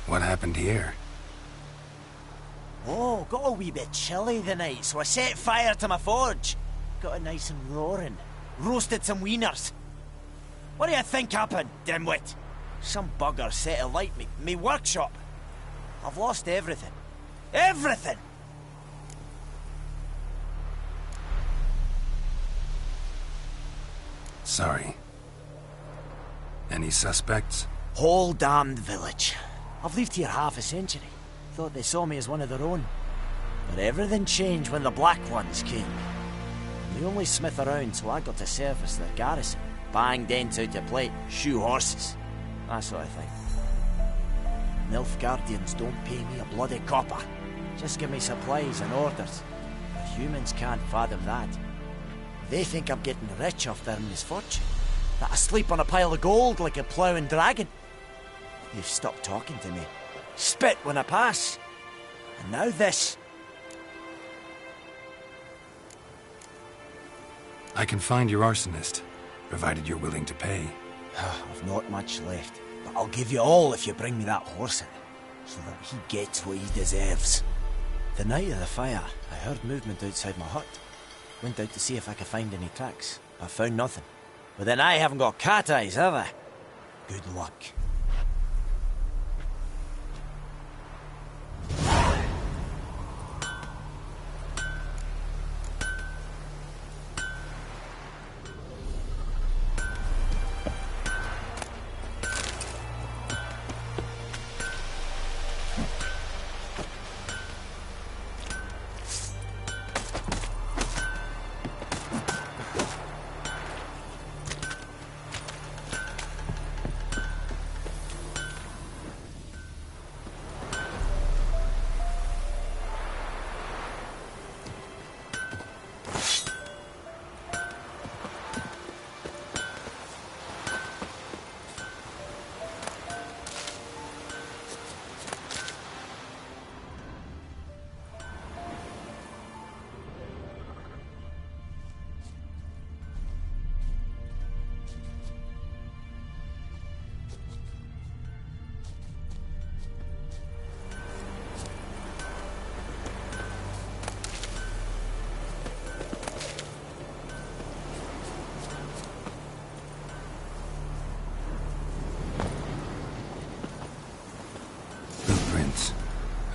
What happened here? Oh, got a wee bit chilly the night, so I set fire to my forge. Got it nice and roaring. Roasted some wieners. What do you think happened, dimwit? Some bugger set alight me workshop. I've lost everything. Everything! Sorry. Any suspects? Whole damned village. I've lived here half a century. Thought they saw me as one of their own. But everything changed when the Black Ones came. The only smith around, so I got to service their garrison. Bang dents out to plate, shoe horses. That sort of thing. Nilfgaardians don't pay me a bloody copper. Just give me supplies and orders. But humans can't fathom that. They think I'm getting rich off their misfortune. That I sleep on a pile of gold like a ploughing dragon. They've stopped talking to me. Spit when I pass. And now this. I can find your arsonist, provided you're willing to pay. I've not much left, but I'll give you all if you bring me that horse in, so that he gets what he deserves. The night of the fire, I heard movement outside my hut. Went out to see if I could find any tracks, but found nothing. But then I haven't got cat eyes, have I? Good luck.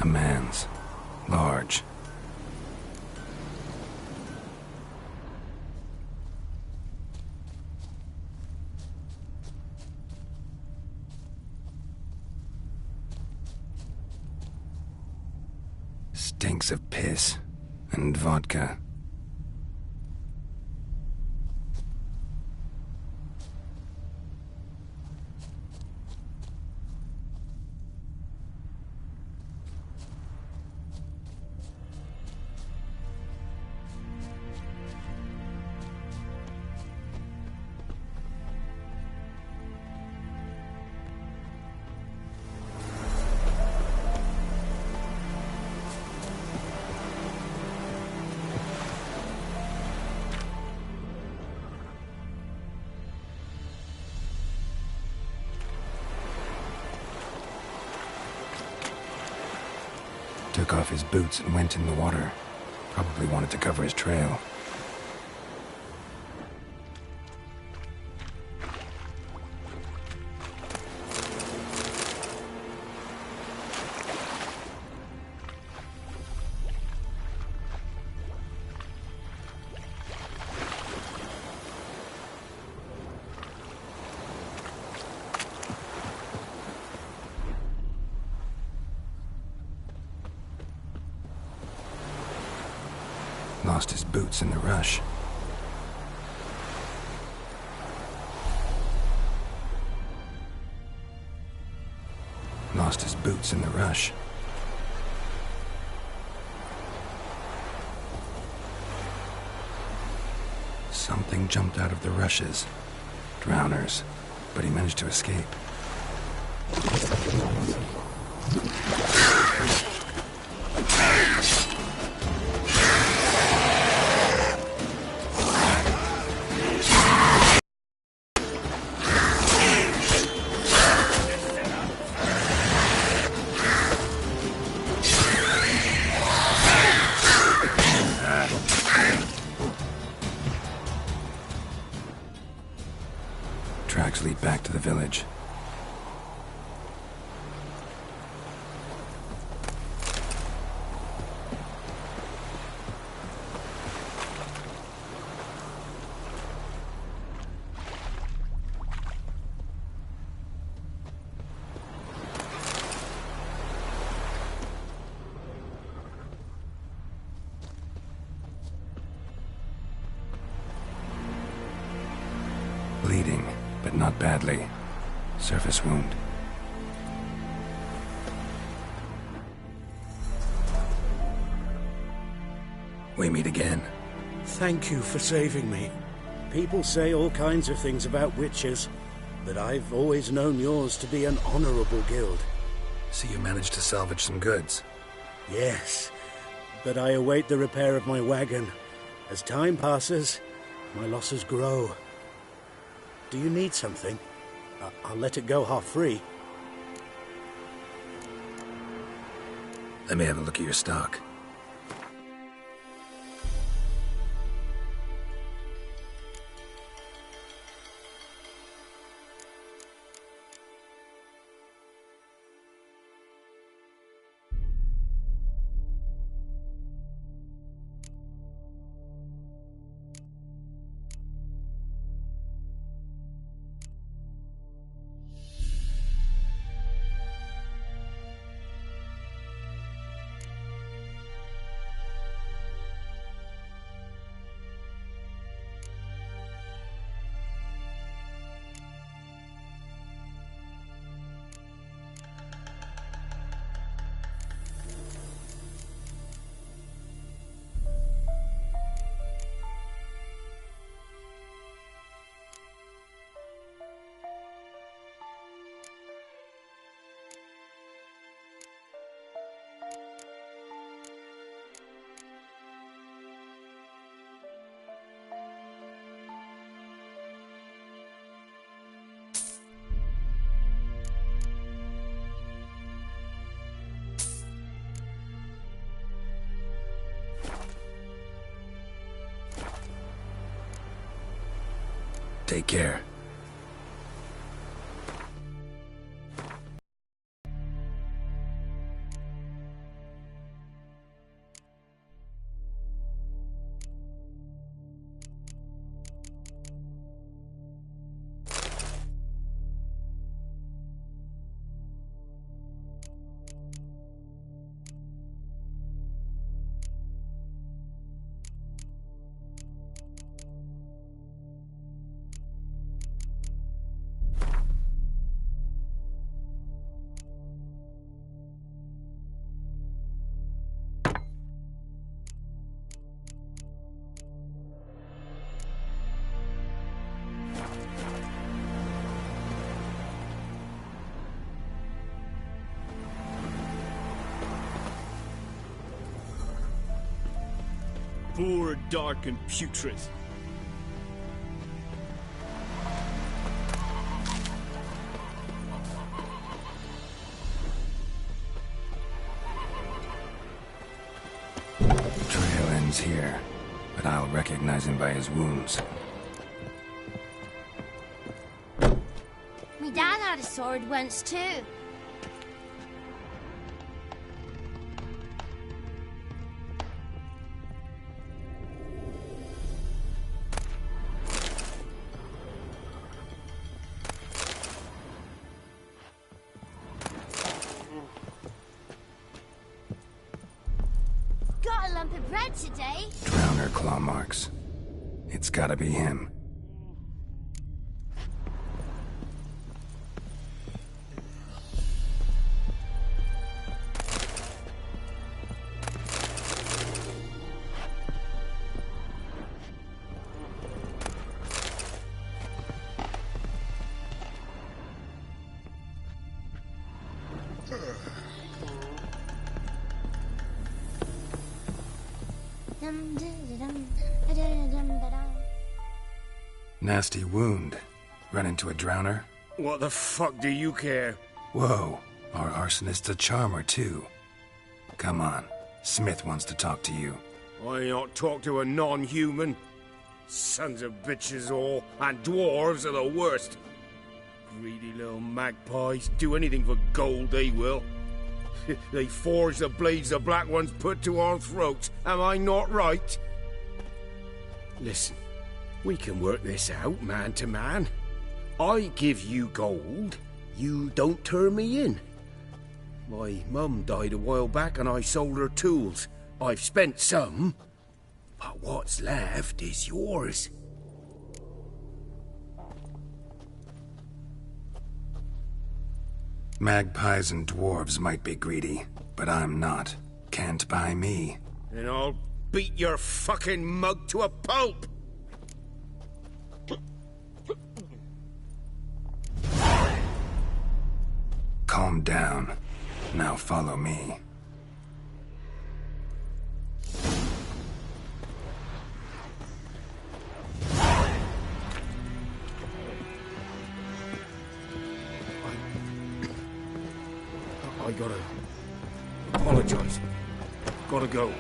A man's. Large. Stinks of piss and vodka. Took off his boots and went in the water. Probably wanted to cover his trail. Lost his boots in the rush. Lost his boots in the rush. Something jumped out of the rushes. Drowners. But he managed to escape. Not badly. Surface wound. We meet again. Thank you for saving me. People say all kinds of things about witches, but I've always known yours to be an honorable guild. So you managed to salvage some goods? Yes, but I await the repair of my wagon. As time passes, my losses grow. Do you need something? I'll let it go half-free. Let me have a look at your stock. Take care. Poor, dark, and putrid. Trail ends here, but I'll recognize him by his wounds. My dad had a sword once too. Got a lump of bread today. Drowner claw marks. It's gotta be him. Nasty wound. Run into a drowner? What the fuck do you care? Whoa, our arsonist's a charmer too. Come on, Smith wants to talk to you. I not talk to a non-human. Sons of bitches all, and dwarves are the worst. Greedy little magpies, do anything for gold they will. They forge the blades the black ones put to our throats, am I not right? Listen, we can work this out man to man. I give you gold, you don't turn me in. My mum died a while back and I sold her tools. I've spent some, but what's left is yours. Magpies and dwarves might be greedy, but I'm not. Can't buy me. And I'll beat your fucking mug to a pulp! Calm down. Now follow me. I gotta apologize. Gotta go.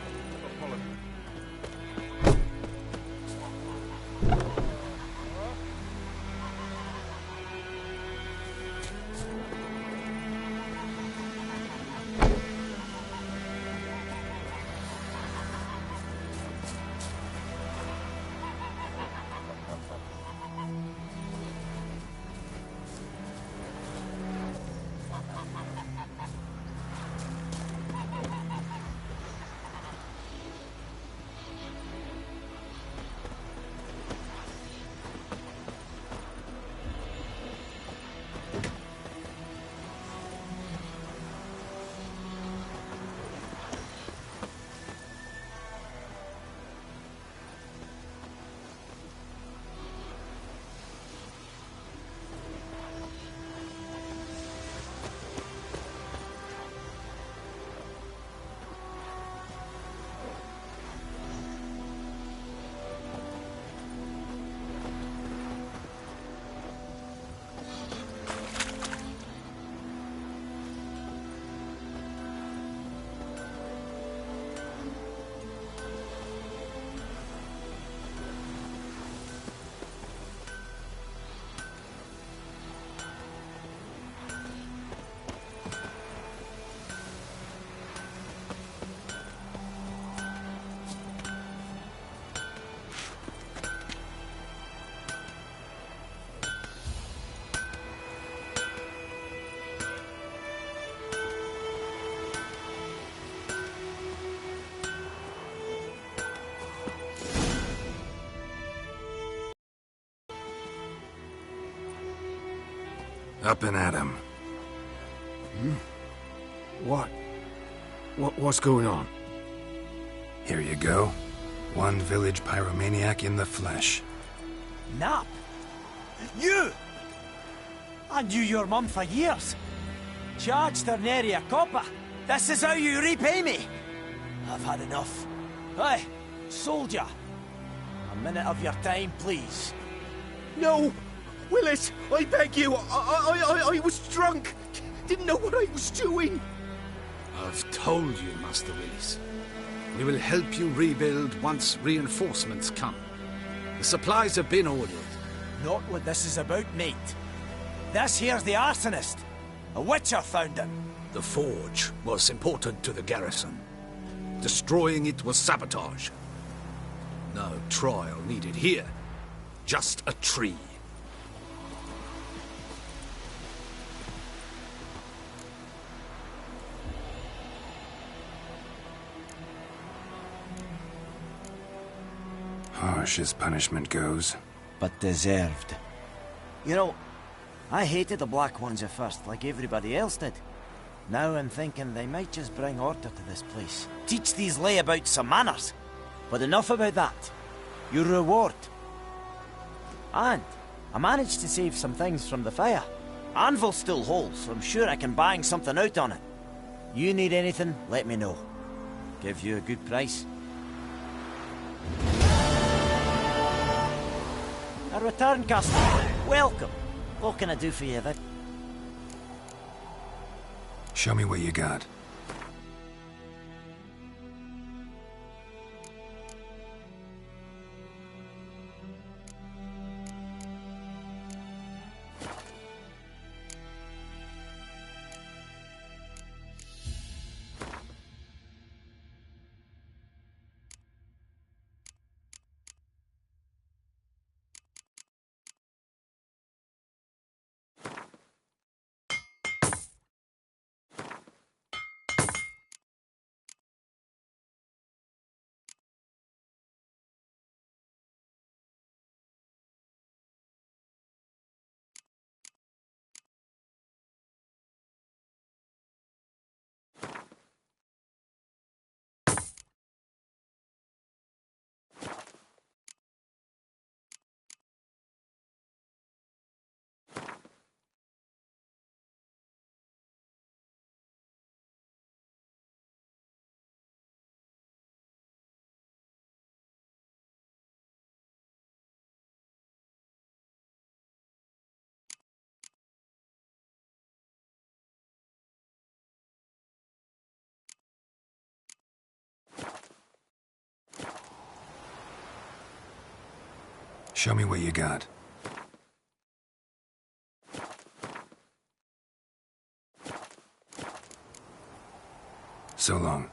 Up and at 'em. What's going on? Here you go. One village pyromaniac in the flesh. Nap? You! I knew your mum for years. Charged her nary a copper. This is how you repay me. I've had enough. Hey, soldier. A minute of your time, please. No! Willis, I beg you! I was drunk! Didn't know what I was doing! I've told you, Master Willis. We will help you rebuild once reinforcements come. The supplies have been ordered. Not what this is about, mate. This here's the arsonist. A witcher found him. The forge was important to the garrison. Destroying it was sabotage. No trial needed here. Just a tree. Harsh as punishment goes. But deserved. You know, I hated the Black Ones at first, like everybody else did. Now I'm thinking they might just bring order to this place. Teach these layabouts some manners. But enough about that. Your reward. And I managed to save some things from the fire. Anvil's still whole, so I'm sure I can bang something out on it. You need anything, let me know. Give you a good price. A return customer. Welcome. What can I do for you then? Show me what you got. Show me what you got. So long.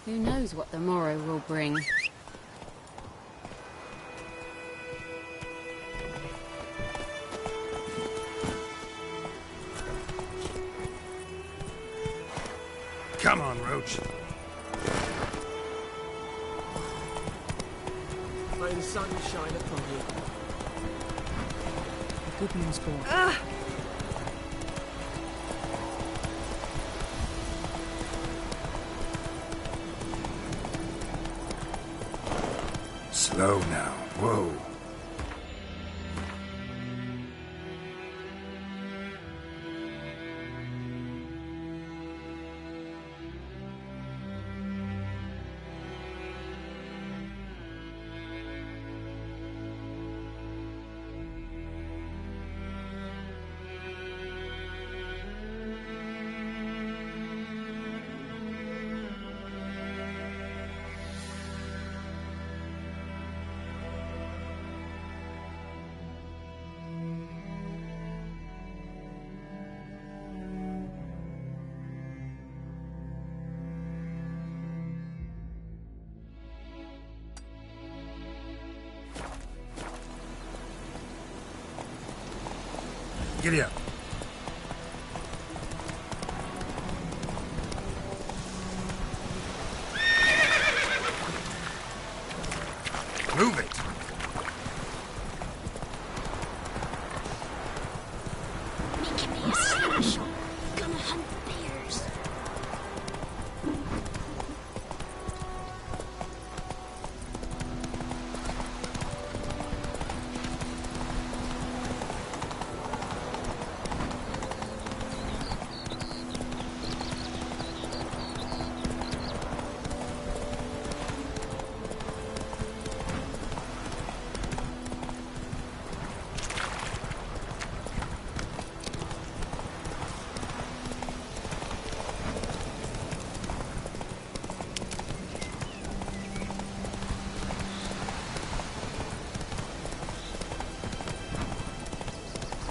Who knows what the morrow will bring? Come on, Roach. May the sun shine upon you. The good news for Slow now. Whoa. Giddy up. Move it. Making me a special. Gonna hunt bears.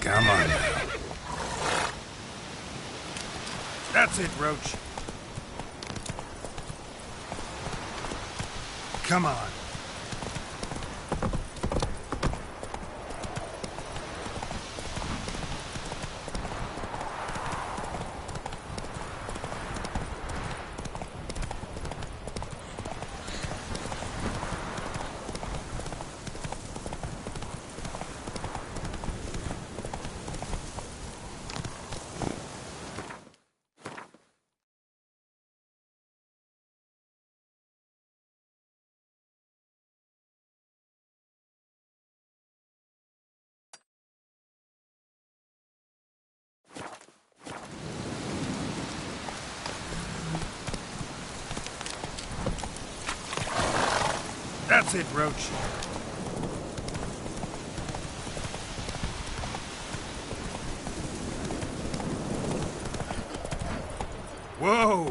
Come on now. That's it, Roach. Come on. That's it, Roach. Whoa!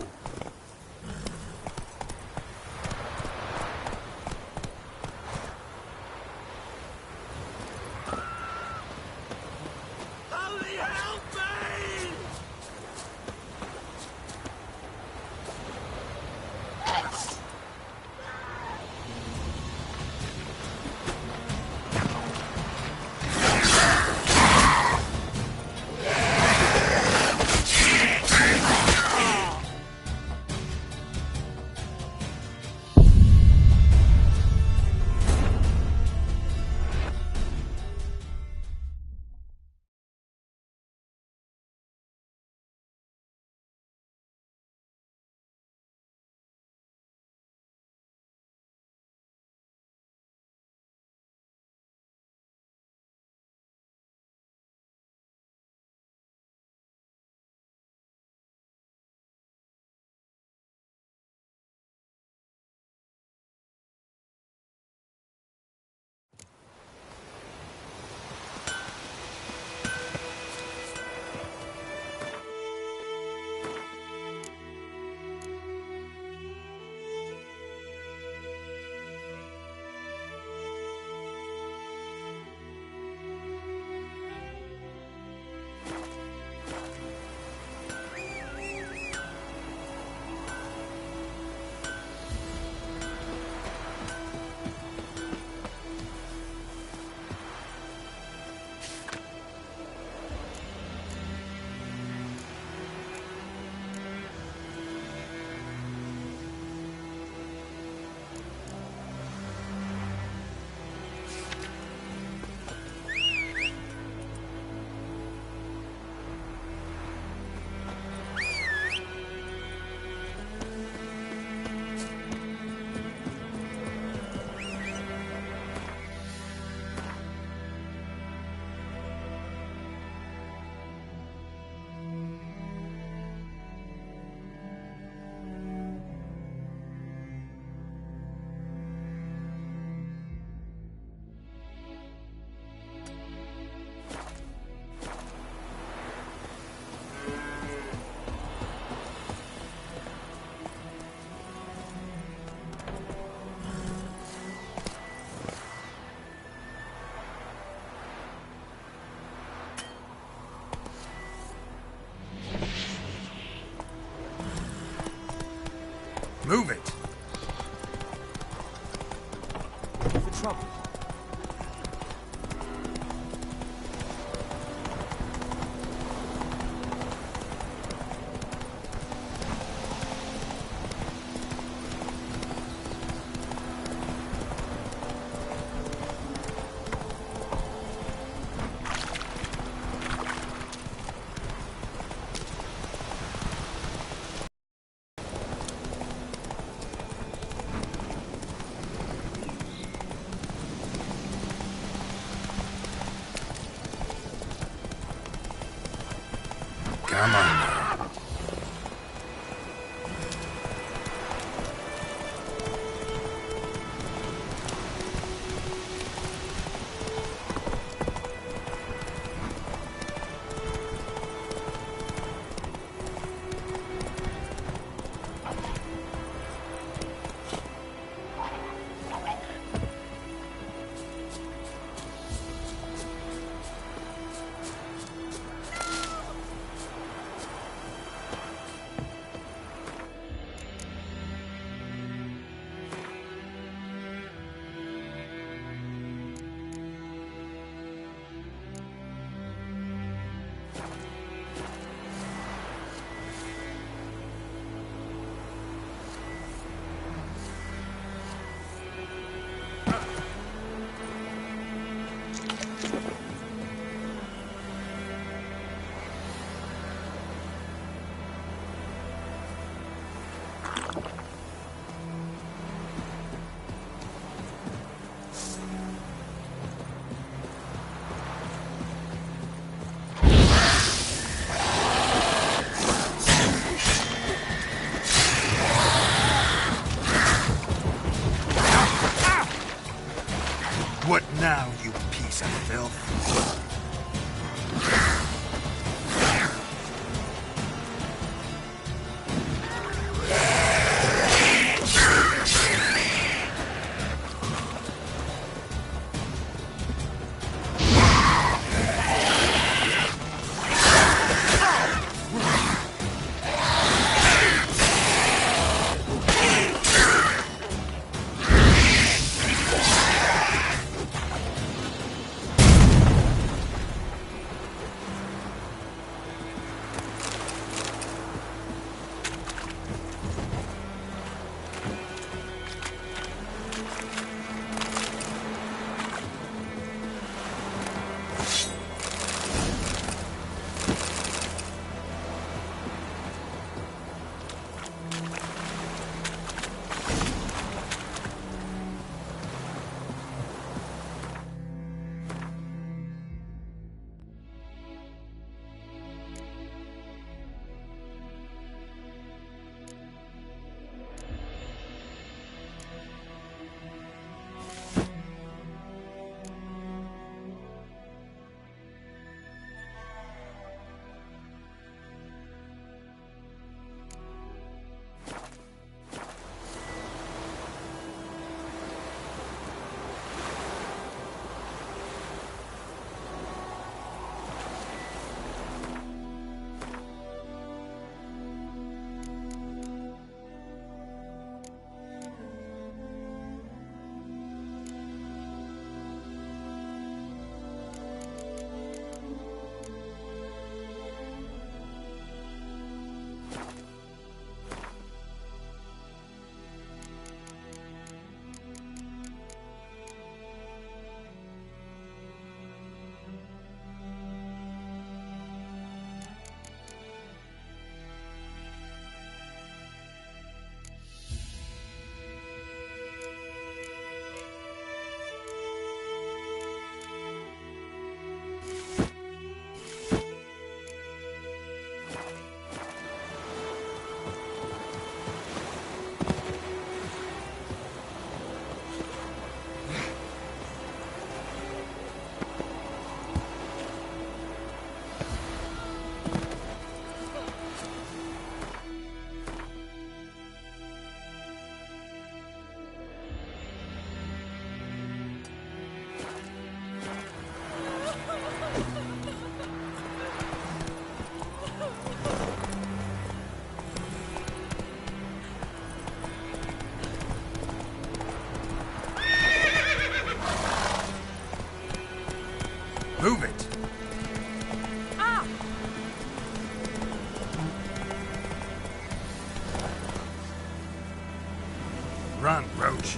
Holy help me! Move it! Looking for trouble? Come on now. What now, you piece of filth? Move it! Run, Roach.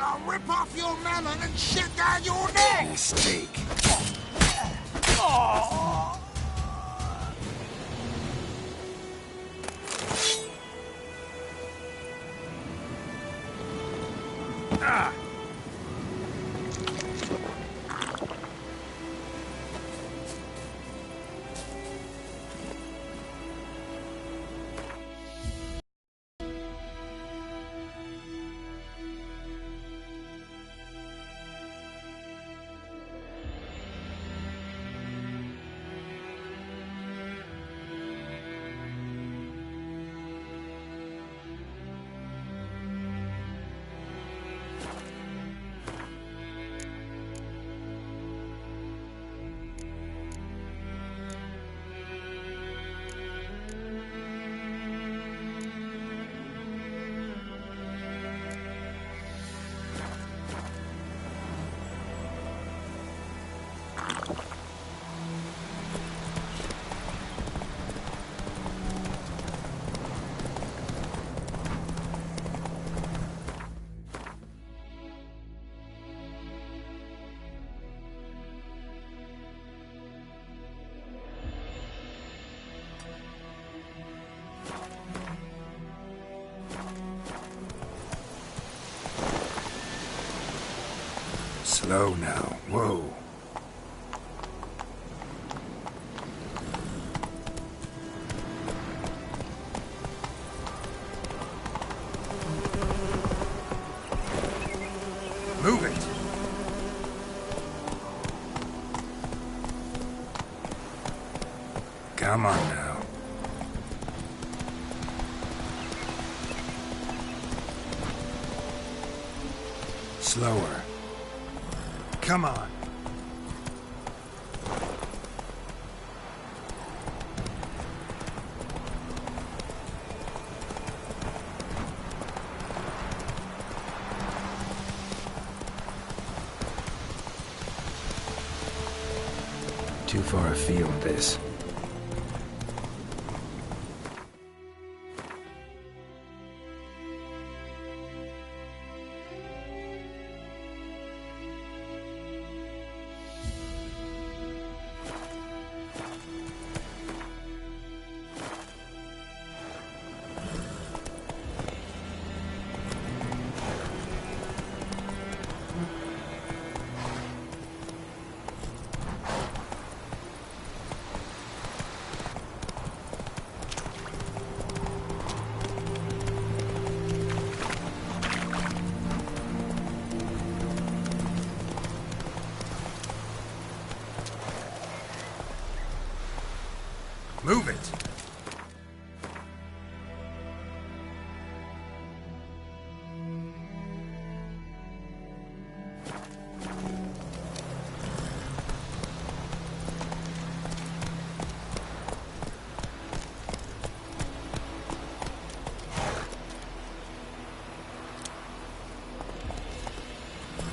I'll rip off your melon and shit down your neck! Mistake. Slow now. Whoa. Move it. Come on now. Slower. Come on. Too far afield, this. Move it!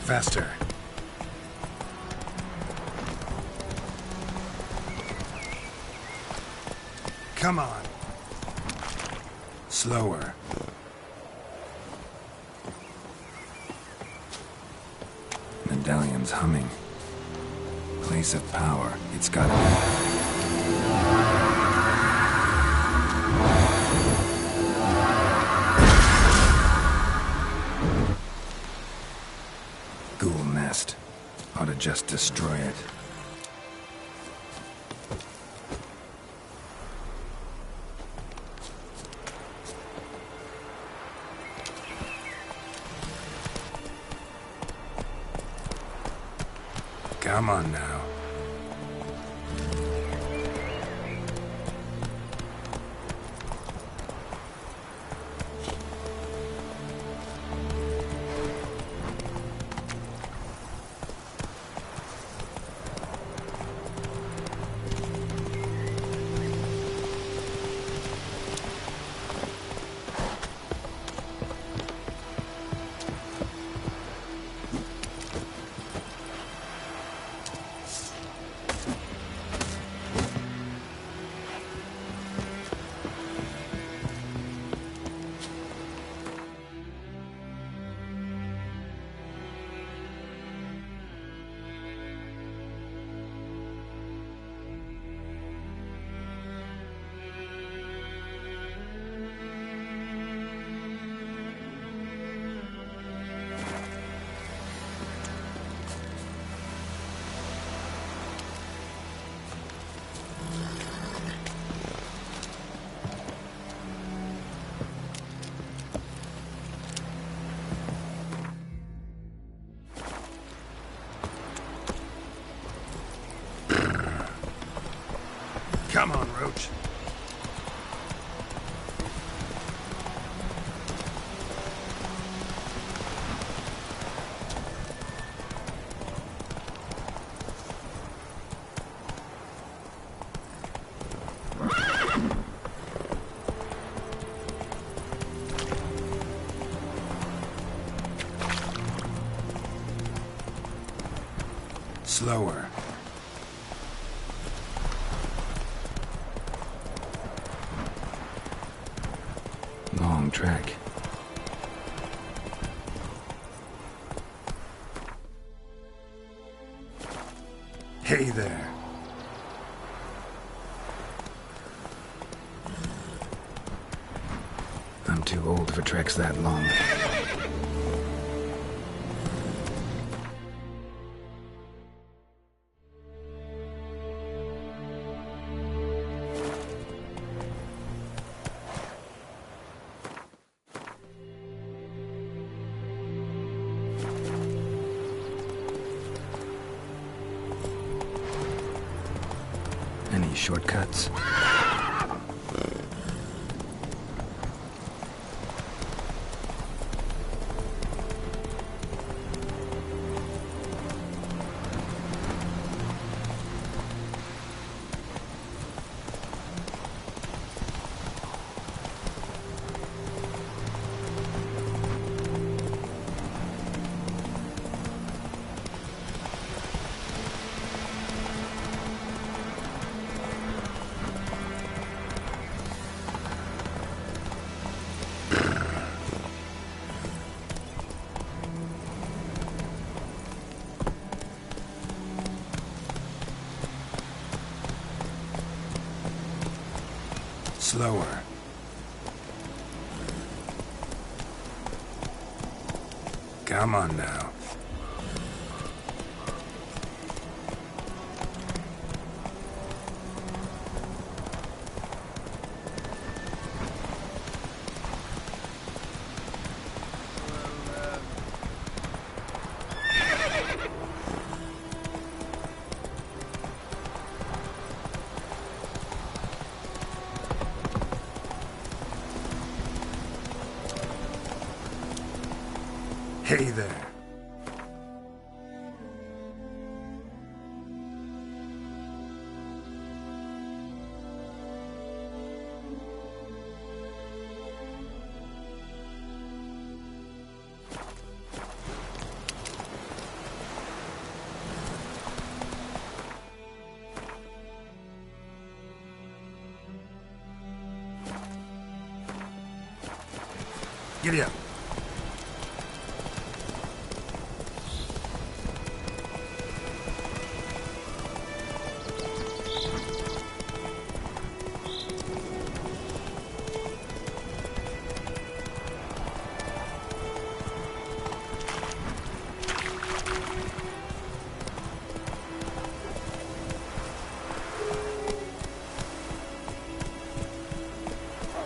Faster. Come on. Slower. Medallion's humming. Place of power. It's gotta be. Ghoul nest. Ought to just destroy it. Come on now. Come on, Roach. Slower. Long trek. Hey there. I'm too old for treks that long. Any shortcuts? Slower. Come on now. Hey there. Giddy up.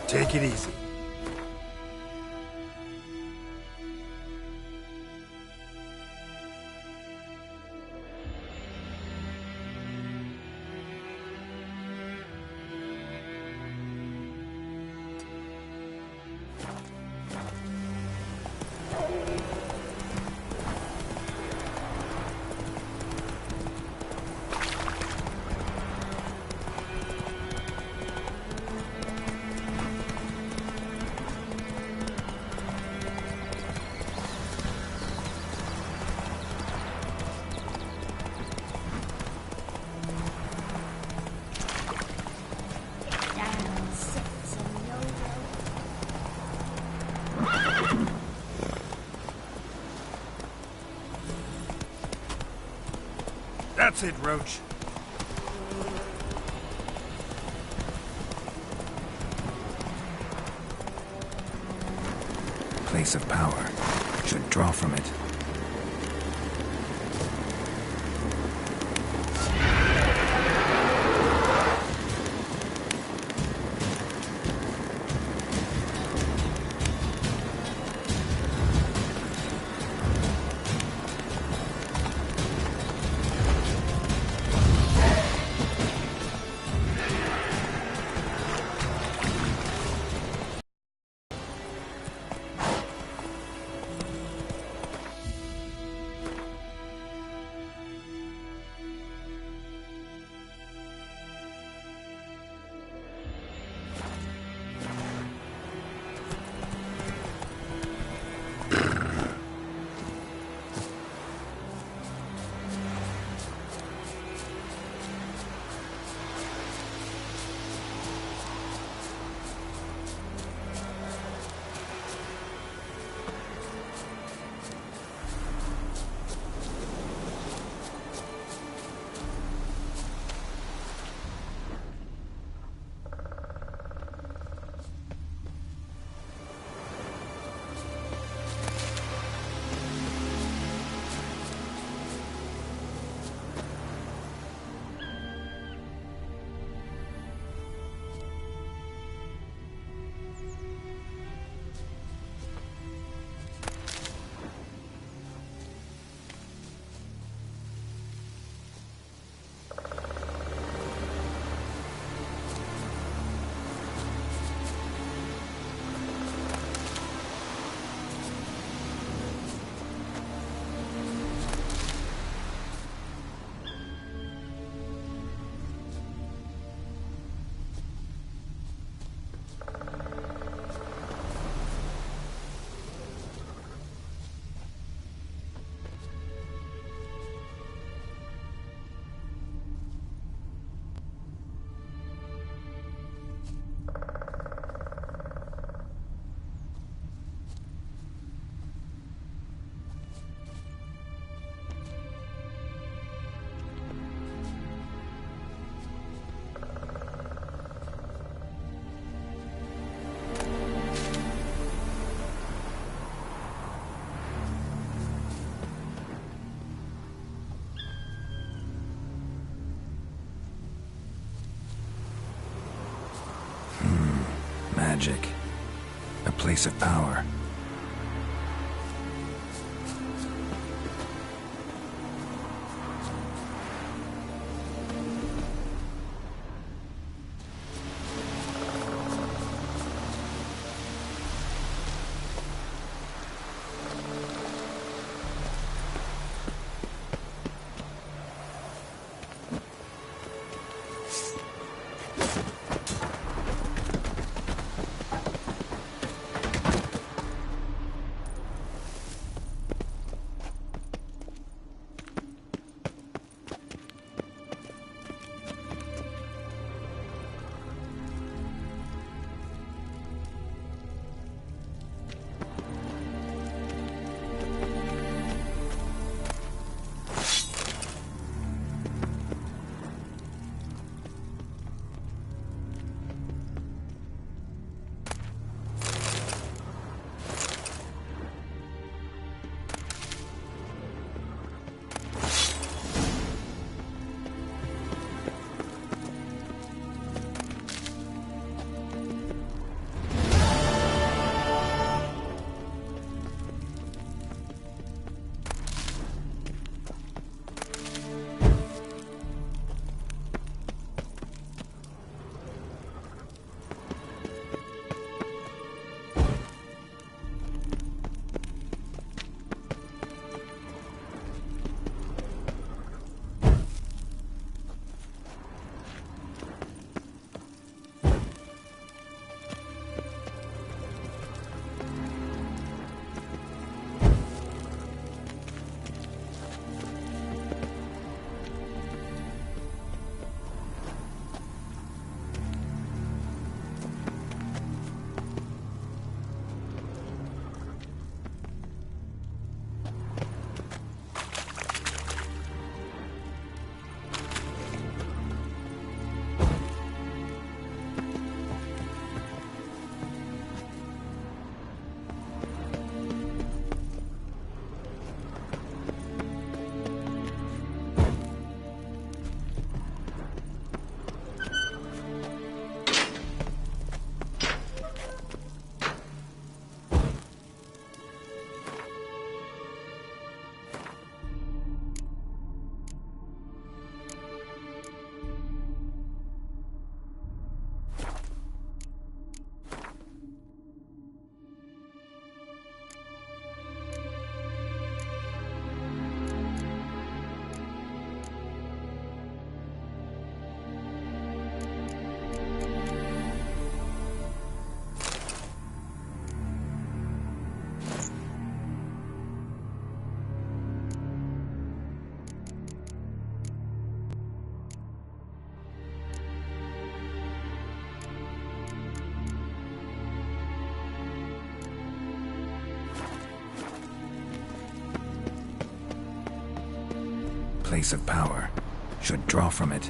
Take it easy. That's it, Roach. Place of power. Should draw from it. magic. A place of power. Place of power. Should draw from it.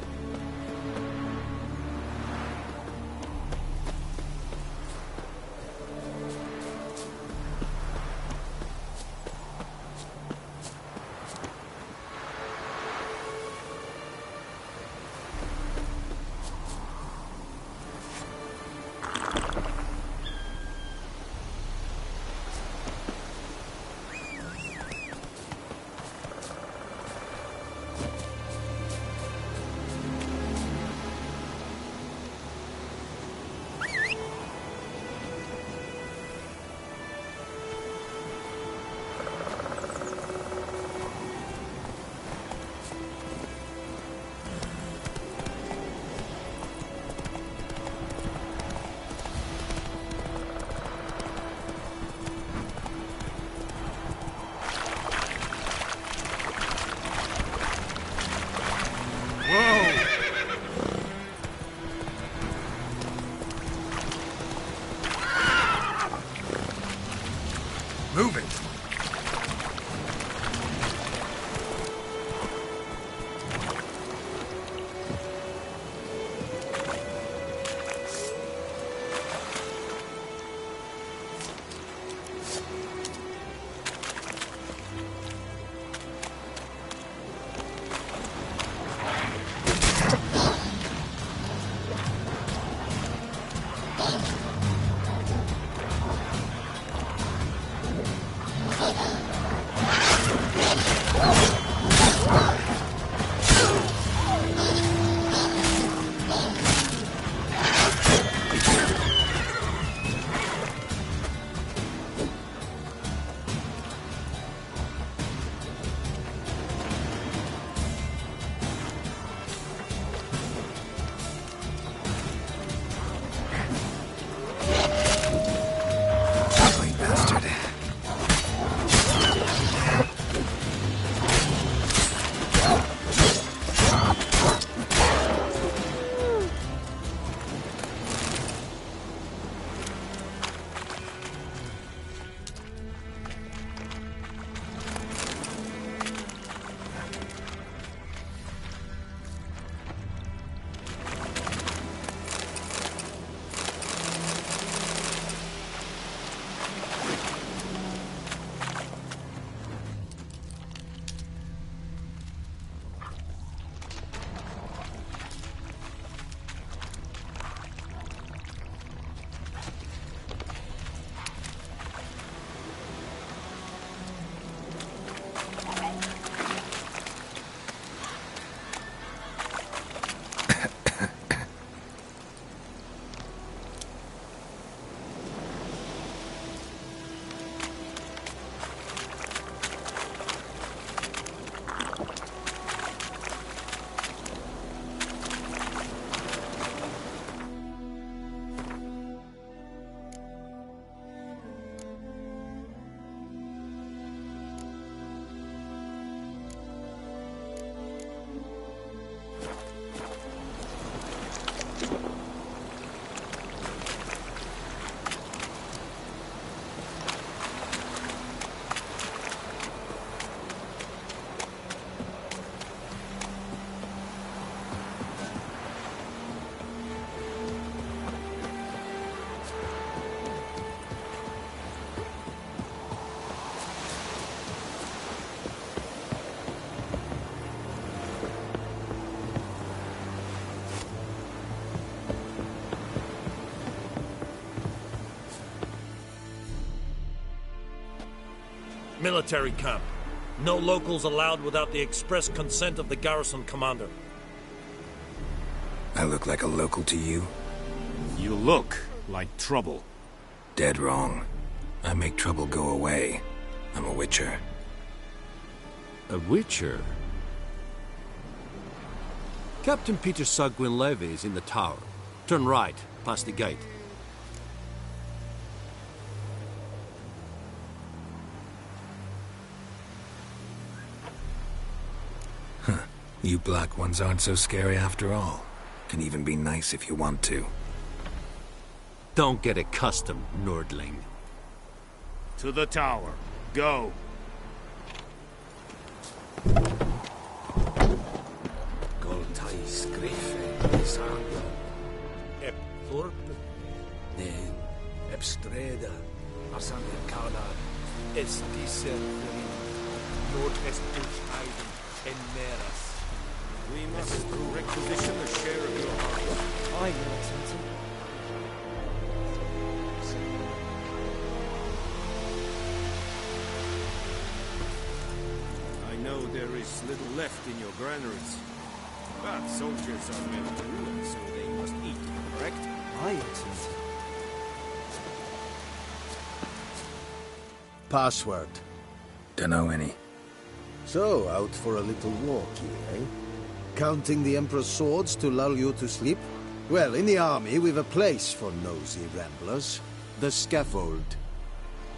Military camp. No locals allowed without the express consent of the garrison commander. I look like a local to you? You look like trouble. Dead wrong. I make trouble go away. I'm a witcher. A witcher? Captain Peter Sagwin Levy is in the tower. Turn right, past the gate. Huh. You black ones aren't so scary after all. Can even be nice if you want to. Don't get accustomed, Nordling. To the tower. Go. Goltais Griffe, Sango, Ep Thorpe, Nen, Ep Streda, Arsander Kala, Estiser, Nord Estusheiden, en Meras. We must requisition a share of your army. Aye, Your Excellency. I know there is little left in your granaries. But soldiers are meant to, and so they must eat, correct? Aye, Your Excellency. Password. Dunno any. So, out for a little walk here, eh? Counting the Emperor's swords to lull you to sleep? Well, in the army, we've a place for nosy ramblers. The scaffold.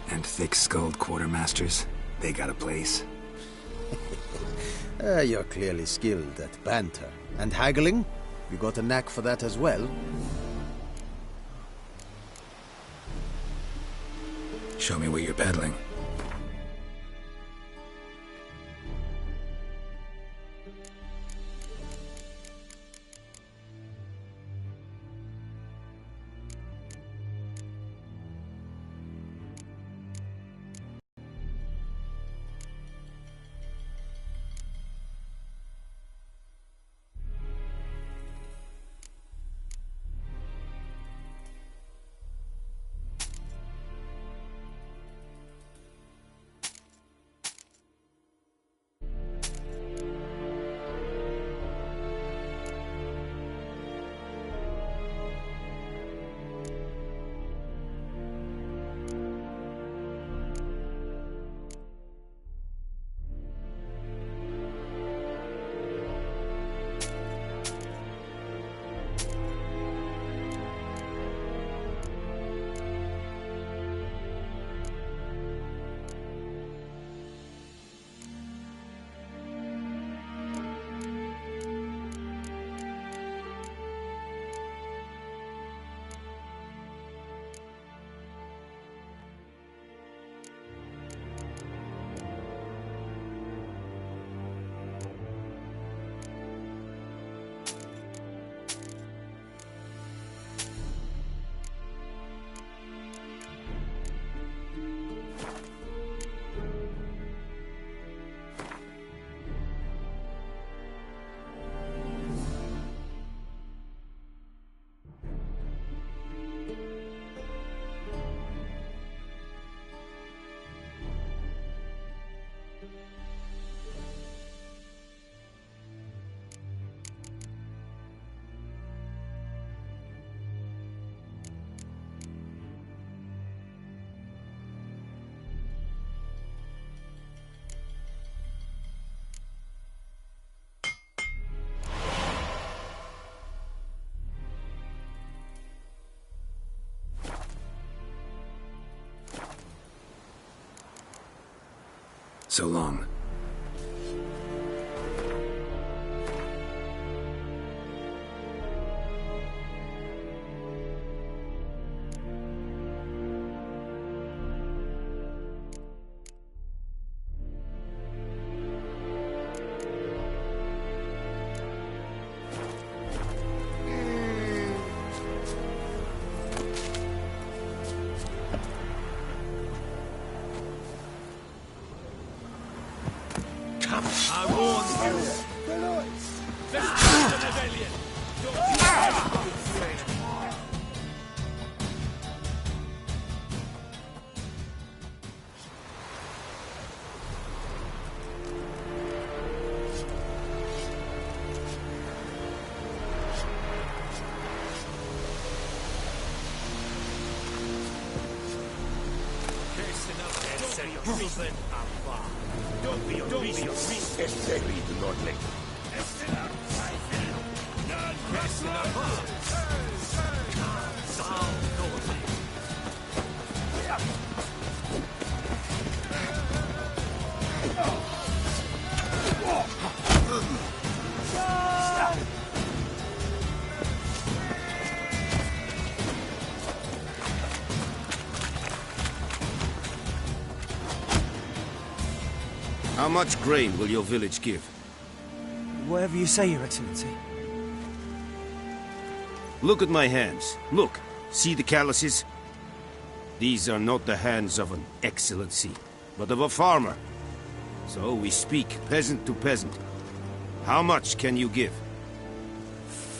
And thick-skulled quartermasters? They got a place? You're clearly skilled at banter. And haggling? You got a knack for that as well? Show me what you're peddling. So long. Don't be a beast. Esperi, Lordling. How much grain will your village give? Whatever you say, Your Excellency. Look at my hands. Look. See the calluses? These are not the hands of an excellency, but of a farmer. So we speak peasant to peasant. How much can you give?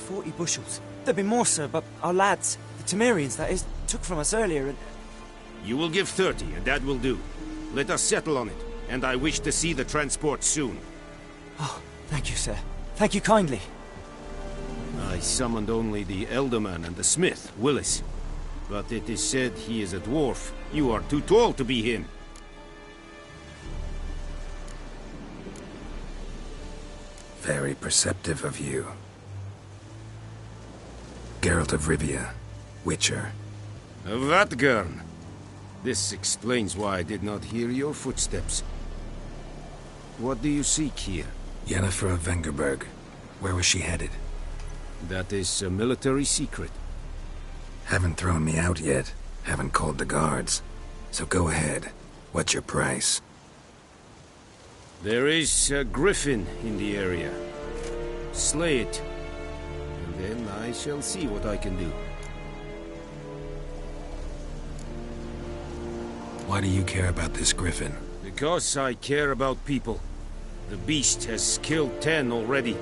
40 bushels. There'd be more, sir, but our lads, the Temerians, that is, took from us earlier and... You will give 30, and that will do. Let us settle on it, and I wish to see the transport soon. Oh, thank you, sir. Thank you kindly. I summoned only the Elderman and the smith, Willis. But it is said he is a dwarf. You are too tall to be him. Very perceptive of you. Geralt of Rivia, Witcher. Vatgern. This explains why I did not hear your footsteps. What do you seek here? Yennefer of Vengerberg. Where was she headed? That is a military secret. Haven't thrown me out yet. Haven't called the guards. So go ahead. What's your price? There is a griffin in the area. Slay it. And then I shall see what I can do. Why do you care about this griffin? Because I care about people. The beast has killed 10 already,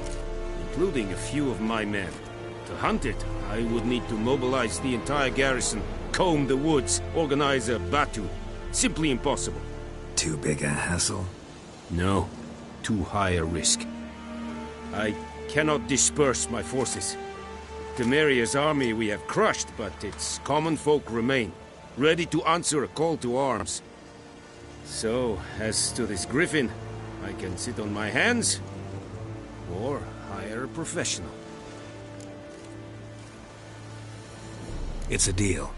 including a few of my men. To hunt it, I would need to mobilize the entire garrison, comb the woods, organize a batu. Simply impossible. Too big a hassle? No, too high a risk. I cannot disperse my forces. Temeria's army we have crushed, but its common folk remain, ready to answer a call to arms. So, as to this griffin, I can sit on my hands, or hire a professional. It's a deal.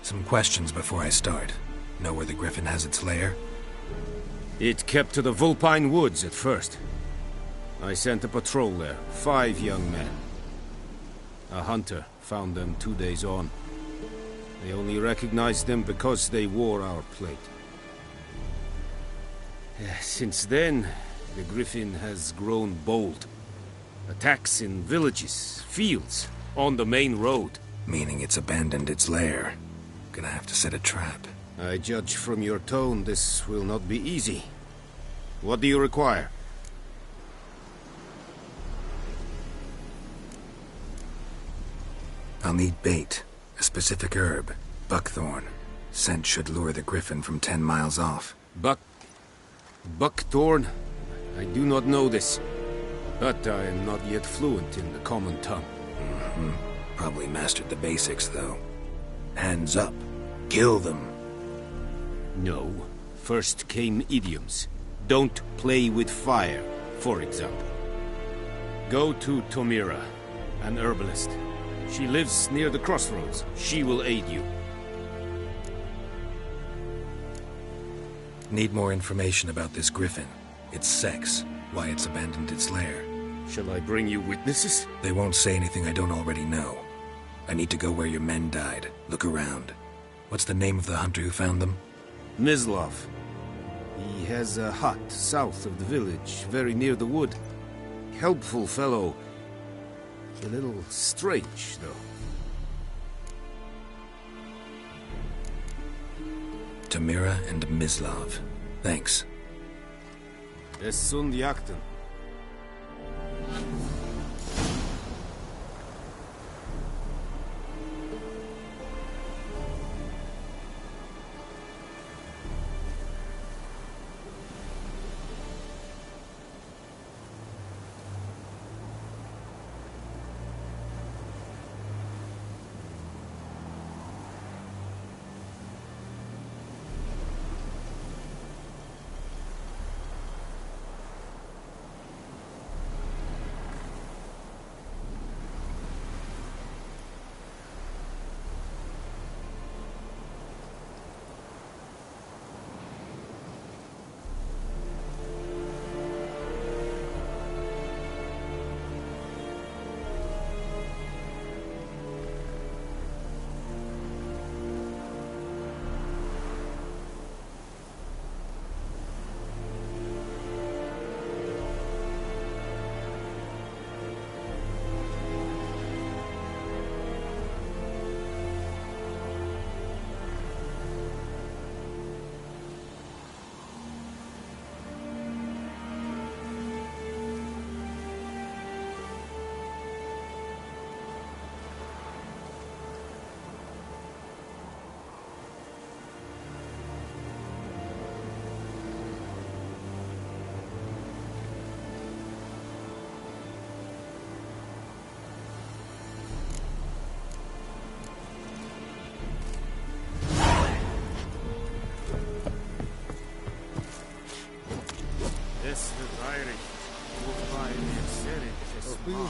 Some questions before I start. Know where the griffin has its lair? It kept to the Vulpine Woods at first. I sent a patrol there, 5 young men. A hunter found them 2 days on. They only recognized them because they wore our plate. Since then, the griffin has grown bold. Attacks in villages, fields, on the main road. Meaning it's abandoned its lair. Gonna have to set a trap. I judge from your tone this will not be easy. What do you require? I'll need bait. A specific herb. Buckthorn. Scent should lure the griffin from 10 miles off. Buckthorn? I do not know this. But I am not yet fluent in the common tongue. Probably mastered the basics, though. Hands up. Kill them. No. First came idioms. Don't play with fire, for example. Go to Tomira, an herbalist. She lives near the crossroads. She will aid you. Need more information about this griffin. Its sex, why it's abandoned its lair. Shall I bring you witnesses? They won't say anything I don't already know. I need to go where your men died. Look around. What's the name of the hunter who found them? Mislav. He has a hut south of the village, very near the wood. Helpful fellow. A little strange, though. Tamira and Mislav. Thanks. Es sunt jakten.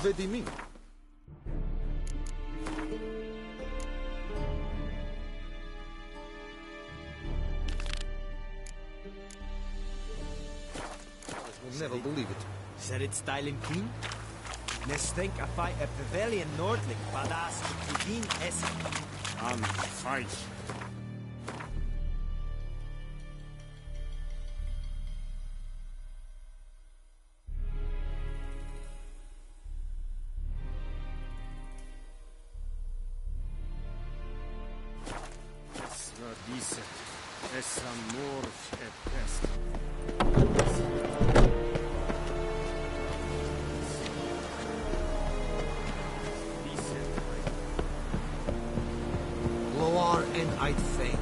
vedi mi. You'll never believe it. Said it's styling clean? Misstänk a fight a Pavilion Nordling, badass Houdini Fx. Fight. Dice, es amor et pest. Loar and I'd fain.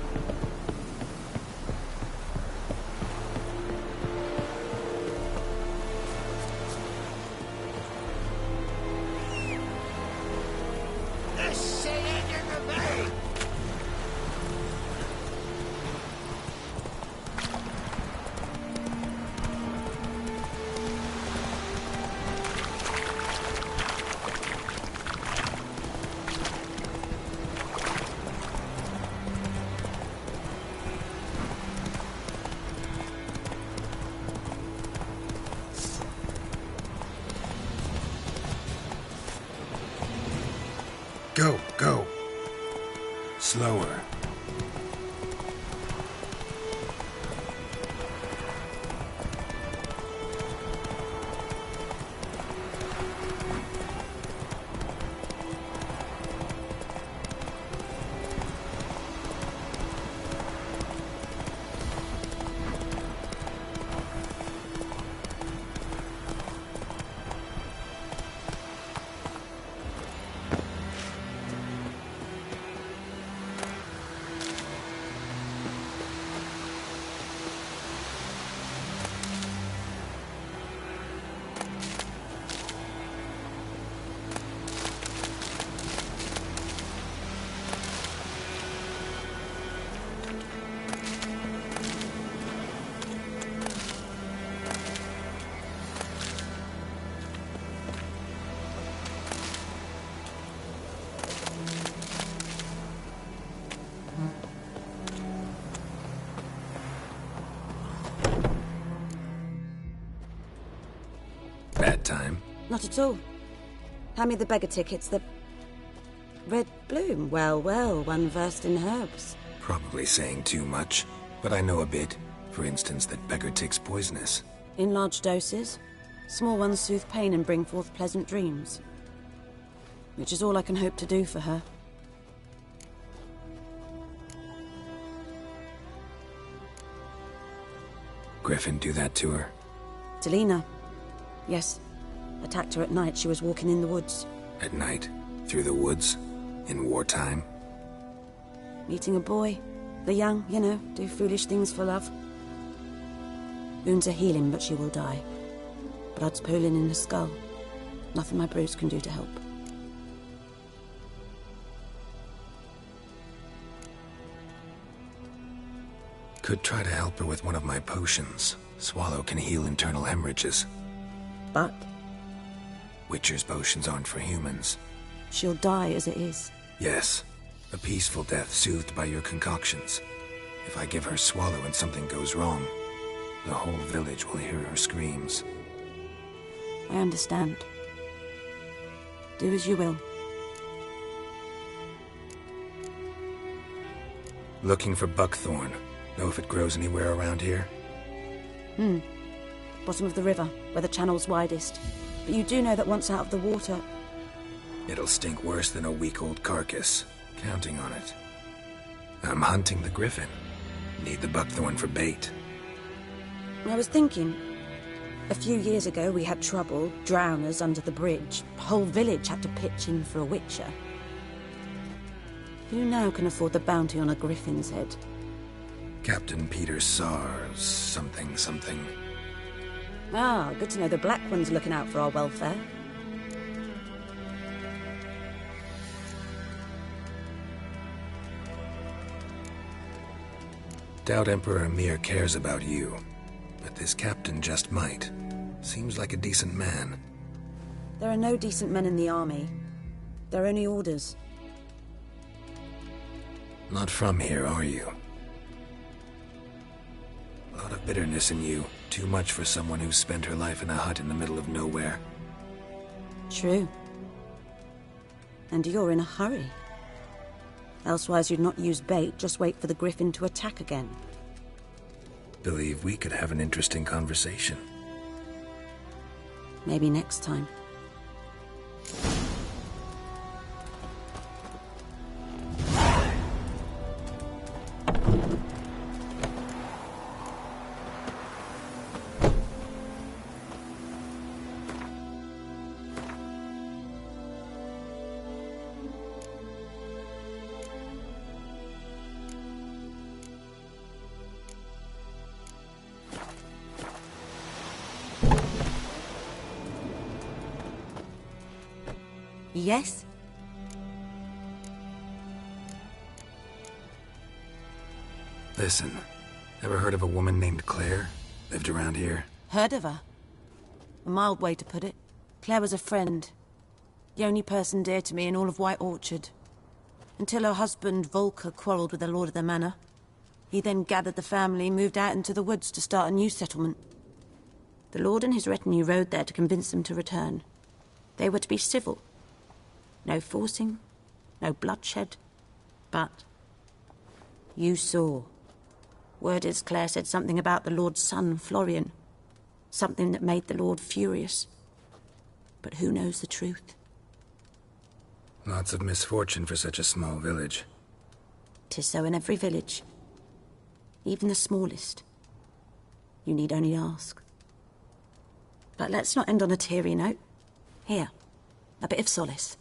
Go, go. Slower. Bad time? Not at all. Hand me the beggar tickets, the... Red bloom. Well, well, one versed in herbs. Probably saying too much, but I know a bit. For instance, that beggar tick's poisonous. In large doses. Small ones soothe pain and bring forth pleasant dreams. Which is all I can hope to do for her. Griffin do that to her? Delina. Yes. Attacked her at night. She was walking in the woods. At night? Through the woods? In wartime? Meeting a boy. The young, you know, do foolish things for love. Wounds are healing, but she will die. Blood's pooling in the skull. Nothing my bruise can do to help. Could try to help her with one of my potions. Swallow can heal internal hemorrhages. But? Witcher's potions aren't for humans. She'll die as it is. Yes. A peaceful death soothed by your concoctions. If I give her Swallow and something goes wrong, the whole village will hear her screams. I understand. Do as you will. Looking for buckthorn. Know if it grows anywhere around here? Bottom of the river, where the channel's widest. But you do know that once out of the water... It'll stink worse than a week-old carcass. Counting on it. I'm hunting the griffin. Need the buckthorn for bait. I was thinking... A few years ago we had trouble, drowners under the bridge. The whole village had to pitch in for a witcher. Who now can afford the bounty on a griffin's head? Captain Peter Sars, something. Ah, good to know the Black One's looking out for our welfare. Doubt Emperor Mir cares about you, but this captain just might. Seems like a decent man. There are no decent men in the army. They're only orders. Not from here, are you? A lot of bitterness in you. Too much for someone who spent her life in a hut in the middle of nowhere. True. And you're in a hurry. Elsewise you'd not use bait, just wait for the griffin to attack again. Believe we could have an interesting conversation. Maybe next time. Yes? Listen, ever heard of a woman named Claire? Lived around here? Heard of her? A mild way to put it. Claire was a friend. The only person dear to me in all of White Orchard. Until her husband, Volker, quarrelled with the lord of the manor. He then gathered the family, moved out into the woods to start a new settlement. The lord and his retinue rode there to convince them to return. They were to be civil. No forcing, no bloodshed, but you saw. Word is Claire said something about the Lord's son, Florian. Something that made the Lord furious. But who knows the truth? Lots of misfortune for such a small village. 'Tis so in every village. Even the smallest. You need only ask. But let's not end on a teary note. Here, a bit of solace.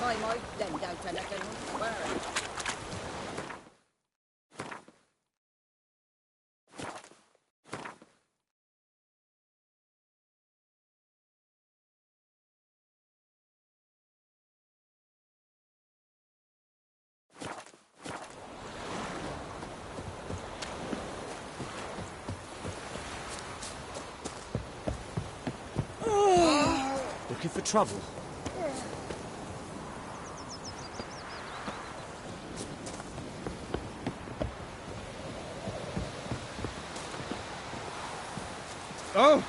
time I've lent out anything unfair. Looking for trouble? Oh!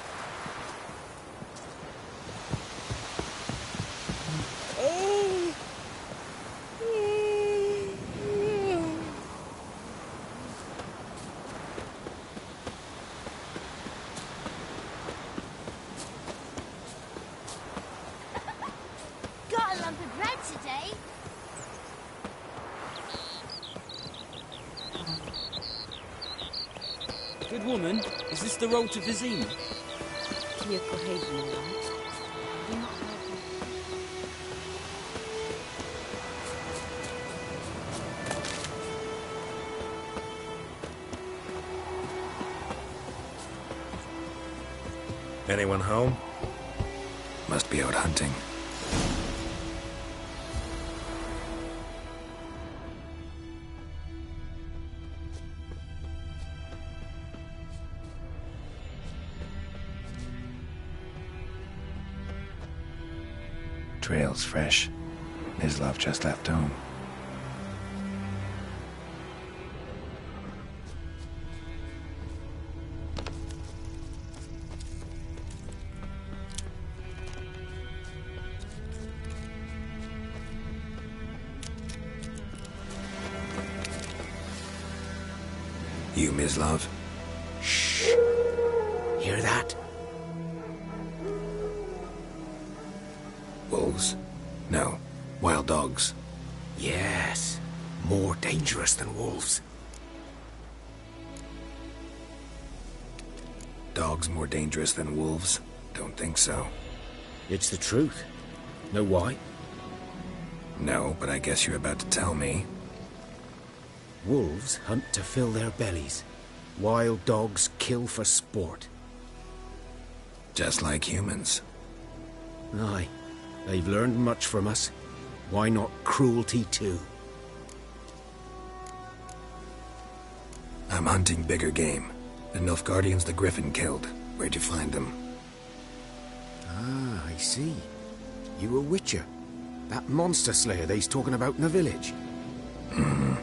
Got a lump of bread today. Good woman, is this the road to Vizima? To your Haven, all right. Do not help her. Anyone home? Must be out hunting. Trail's fresh. Mislav just left home. You, Mislav? Shh. Hear that? Wolves? No. Wild dogs. Yes. More dangerous than wolves. Dogs more dangerous than wolves? Don't think so. It's the truth. Know why? No, but I guess you're about to tell me. Wolves hunt to fill their bellies. Wild dogs kill for sport. Just like humans. Aye. They've learned much from us. Why not cruelty too? I'm hunting bigger game. The Nilfgaardians the Griffin killed. Where'd you find them? Ah, I see. You a witcher. That monster slayer they's talking about in the village. Mm-hmm.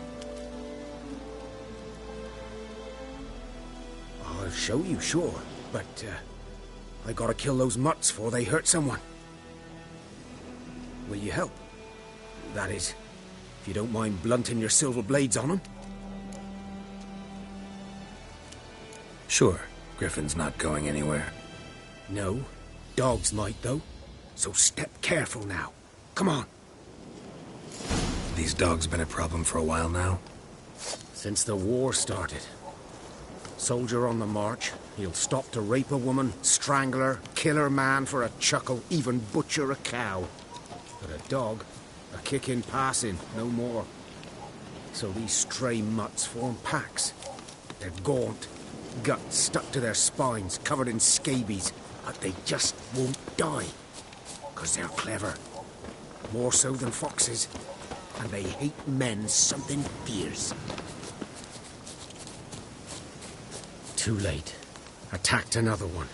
I'll show you, sure. But, I gotta kill those mutts before they hurt someone. Will you help? That is, if you don't mind blunting your silver blades on them. Sure. Griffin's not going anywhere. No. Dogs might, though. So step careful now. Come on. These dogs been a problem for a while now? Since the war started. Soldier on the march, he'll stop to rape a woman, strangle her, kill her man for a chuckle, even butcher a cow. But a dog, a kick in passing, no more. So these stray mutts form packs. They're gaunt, guts stuck to their spines, covered in scabies, but they just won't die. 'Cause they're clever. More so than foxes. And they hate men something fierce. Too late. Attacked another one.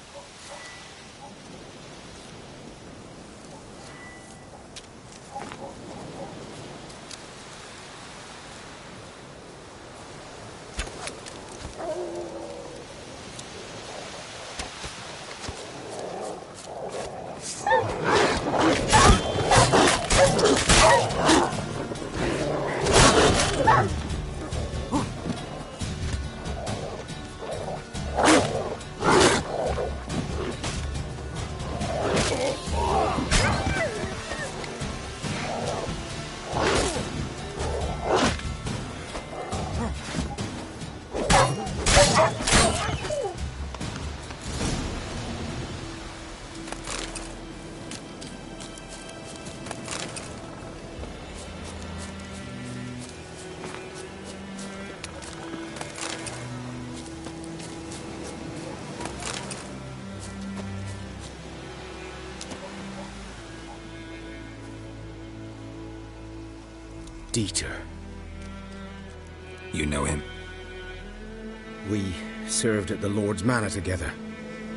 Dieter. You know him? We served at the Lord's Manor together,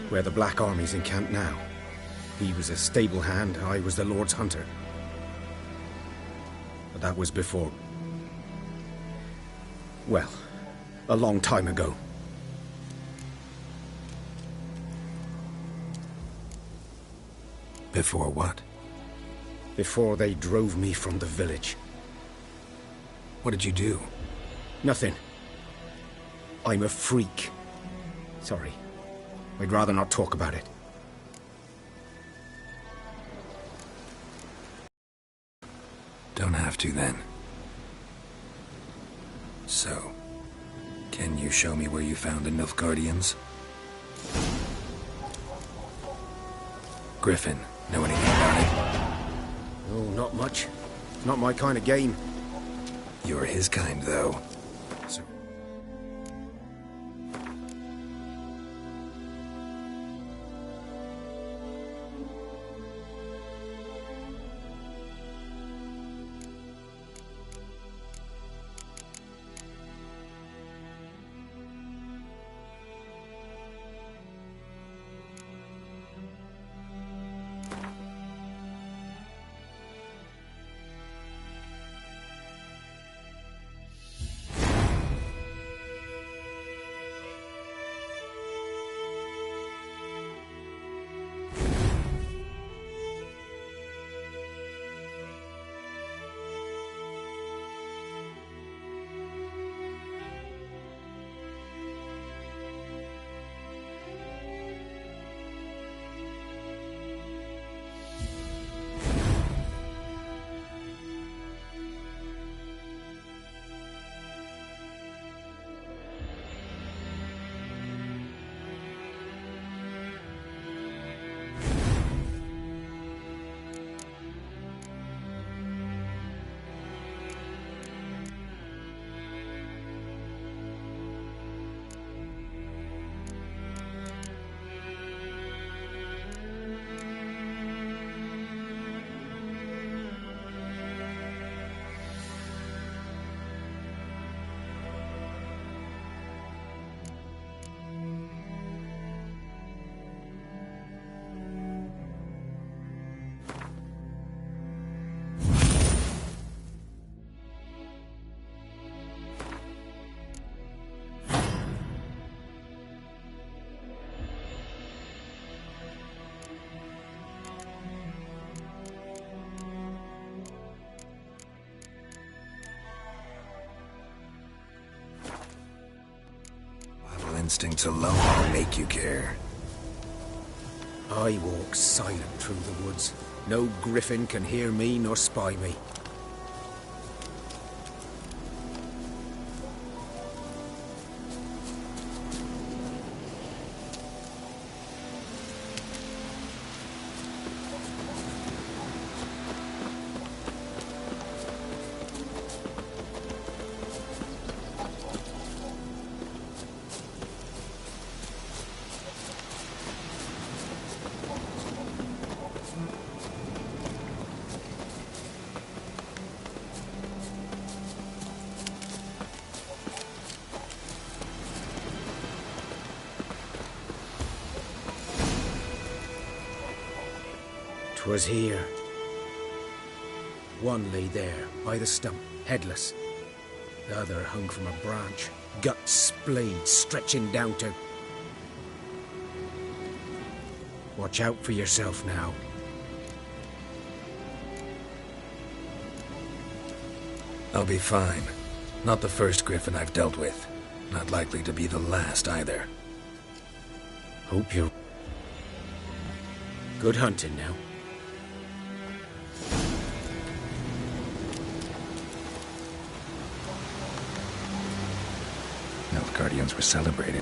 where the Black Army's encamped now. He was a stable hand, I was the Lord's hunter. But that was before... well, a long time ago. Before what? Before they drove me from the village. What did you do? Nothing. I'm a freak. Sorry. I'd rather not talk about it. Don't have to, then. So, can you show me where you found the Nilfgaardians? Griffin, know anything about it? Oh, not much. Not my kind of game. You're his kind, though. So... Instincts alone will make you care. I walk silent through the woods. No griffin can hear me nor spy me. Was here. One lay there, by the stump, headless. The other hung from a branch, guts splayed, stretching down to... Watch out for yourself now. I'll be fine. Not the first griffin I've dealt with. Not likely to be the last, either. Hope you're... Good hunting now. Guardians were celebrating.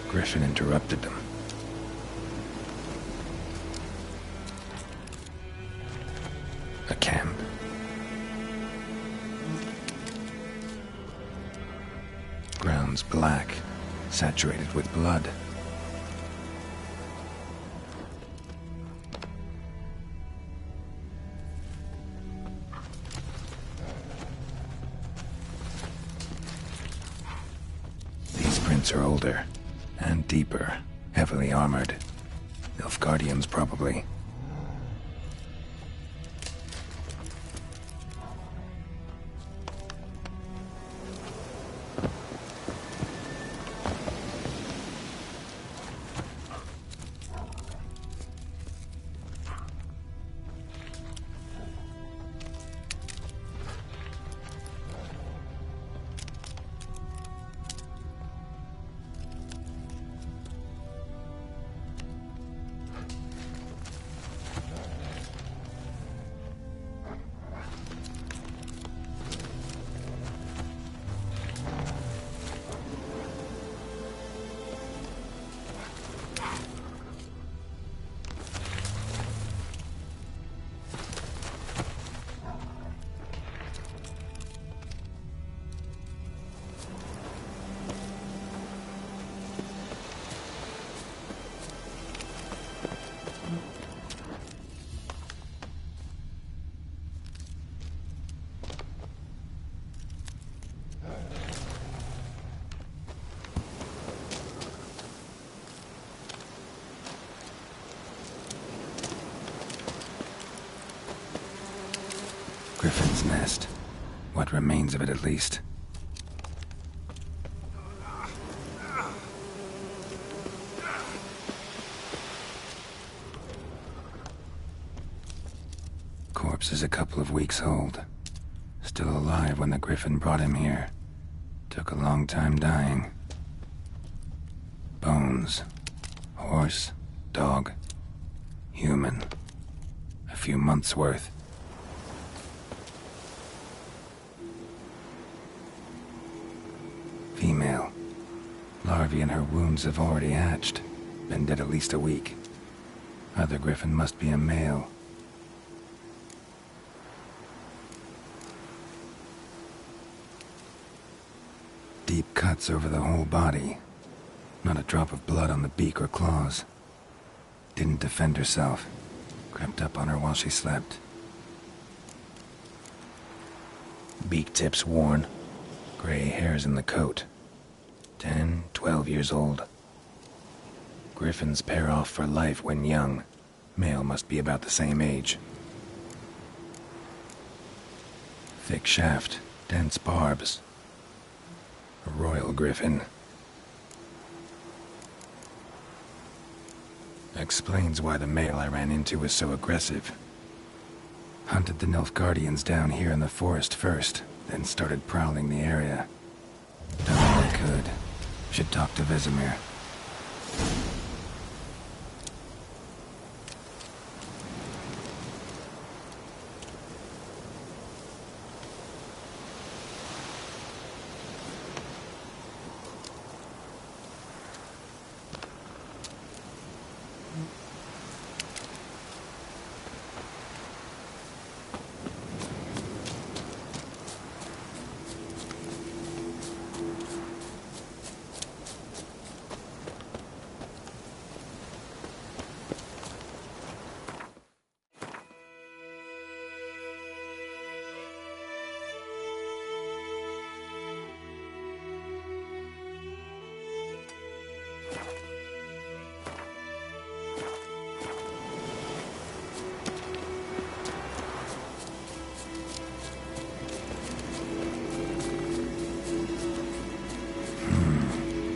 Griffin interrupted them. A camp. Grounds black, saturated with blood. Footprints are older and deeper, heavily armored. Nilfgaardians, probably. Griffin's nest. What remains of it, at least. Corpse is a couple of weeks old. Still alive when the Griffin brought him here. Took a long time dying. Bones. Horse. Dog. Human. A few months' worth. Female. Larvae in her wounds have already hatched. Been dead at least a week. Other Griffin must be a male. Deep cuts over the whole body. Not a drop of blood on the beak or claws. Didn't defend herself. Crept up on her while she slept. Beak tips worn. Gray hairs in the coat. 10, 12 years old. Griffins pair off for life when young. Male must be about the same age. Thick shaft, dense barbs. A royal griffin. Explains why the male I ran into was so aggressive. Hunted the Nilfgaardians down here in the forest first, then started prowling the area. Done all I could. Should talk to Vesemir.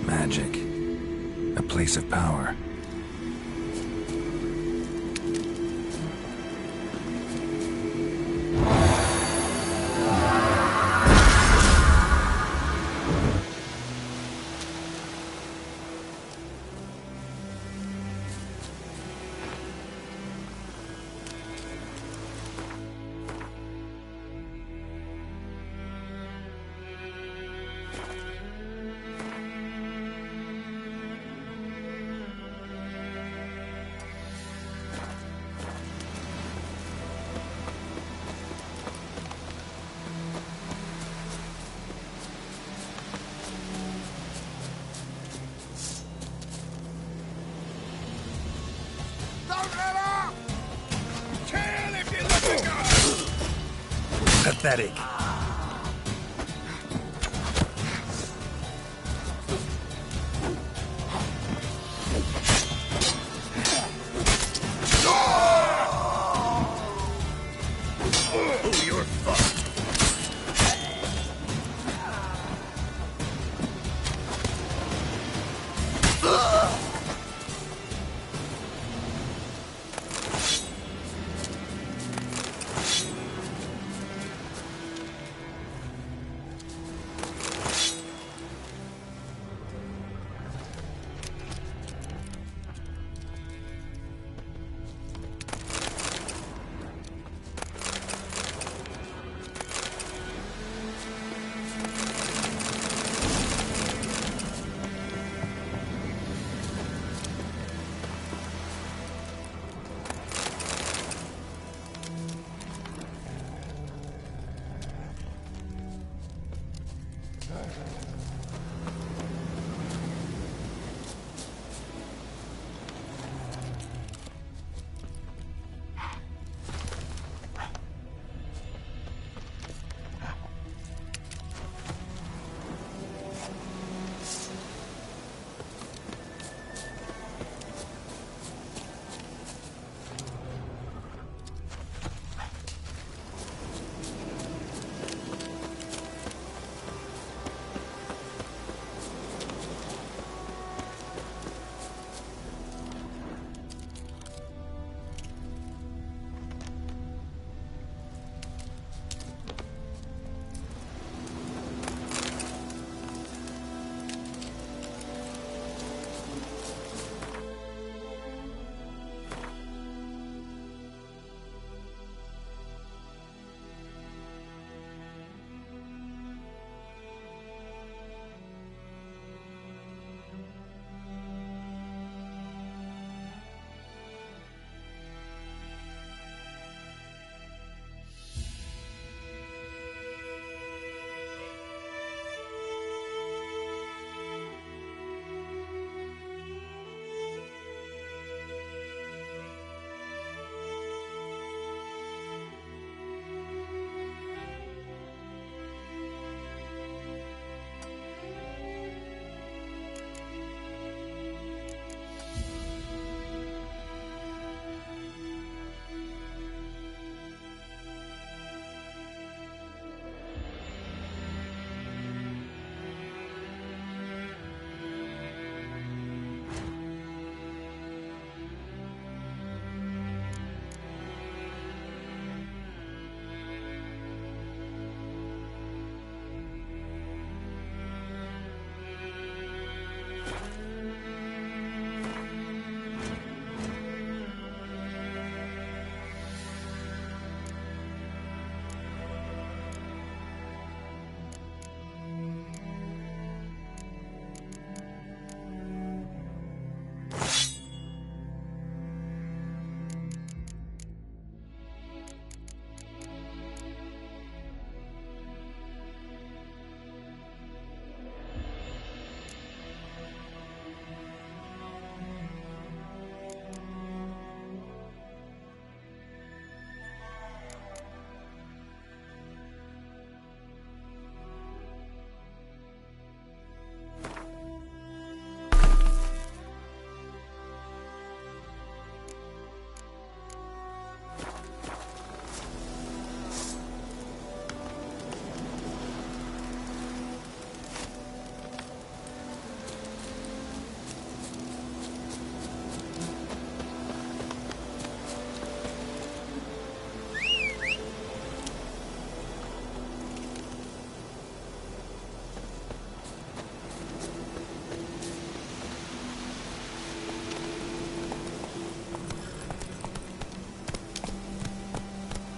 Magic. A place of power. Pathetic. Oh, you're fucked.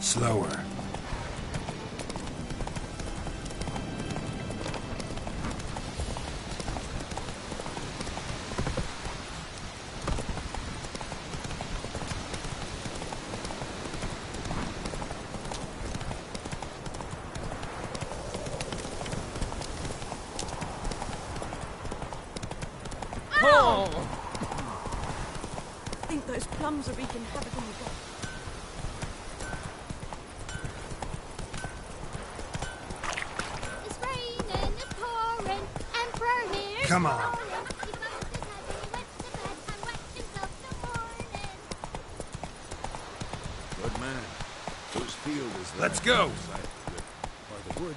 Slower. I think those plums are wreaking havoc on the dock. It's raining, it's pouring, Emperor here's Come on. calling. Good man. Who's field is there. Let's go! By the wood.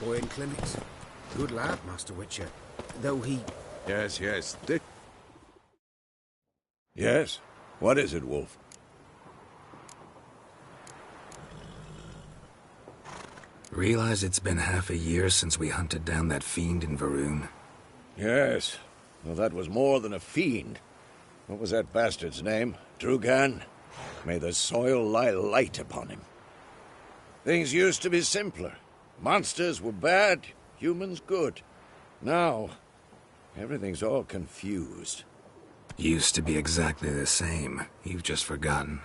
Boy in clinics. Good lad, Master Witcher. Though he... Yes, yes. Yes? What is it, Wolf? Realize it's been half a year since we hunted down that fiend in Varun? Yes. Well, that was more than a fiend. What was that bastard's name? Drugan? May the soil lie light upon him. Things used to be simpler. Monsters were bad, humans good. Now, everything's all confused. Used to be exactly the same. You've just forgotten.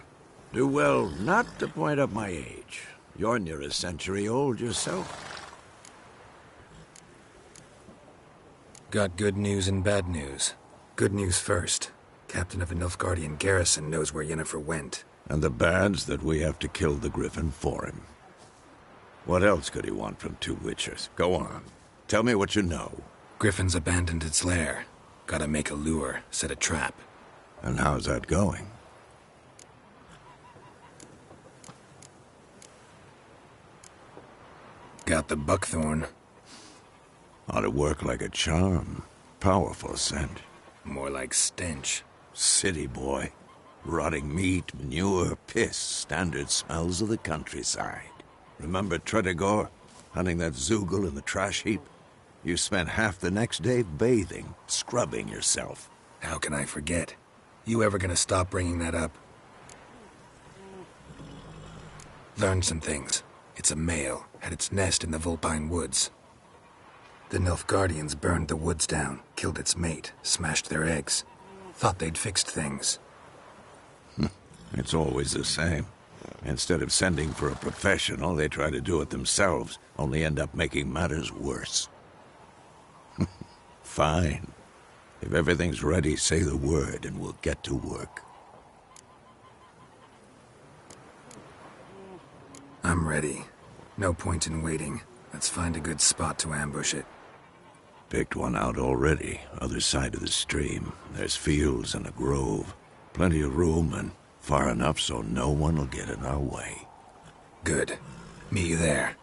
Do well not to point up my age. You're near a century old yourself. Got good news and bad news. Good news first. Captain of a Nilfgaardian garrison knows where Yennefer went. And the bad's that we have to kill the Griffin for him. What else could he want from two Witchers? Go on. Tell me what you know. Griffin's abandoned its lair. Gotta make a lure, set a trap. And how's that going? Got the buckthorn. Ought to work like a charm. Powerful scent. More like stench. City boy. Rotting meat, manure, piss. Standard smells of the countryside. Remember Tredegor? Hunting that Zoogle in the trash heap? You spent half the next day bathing, scrubbing yourself. How can I forget? You ever gonna stop bringing that up? Learned some things. It's a male, had its nest in the Vulpine Woods. The Nilfgaardians burned the woods down, killed its mate, smashed their eggs. Thought they'd fixed things. It's always the same. Instead of sending for a professional, they try to do it themselves, only end up making matters worse. Fine. If everything's ready, say the word and we'll get to work. I'm ready. No point in waiting. Let's find a good spot to ambush it. Picked one out already, other side of the stream. There's fields and a grove. Plenty of room and far enough so no one will get in our way. Good. Meet you there.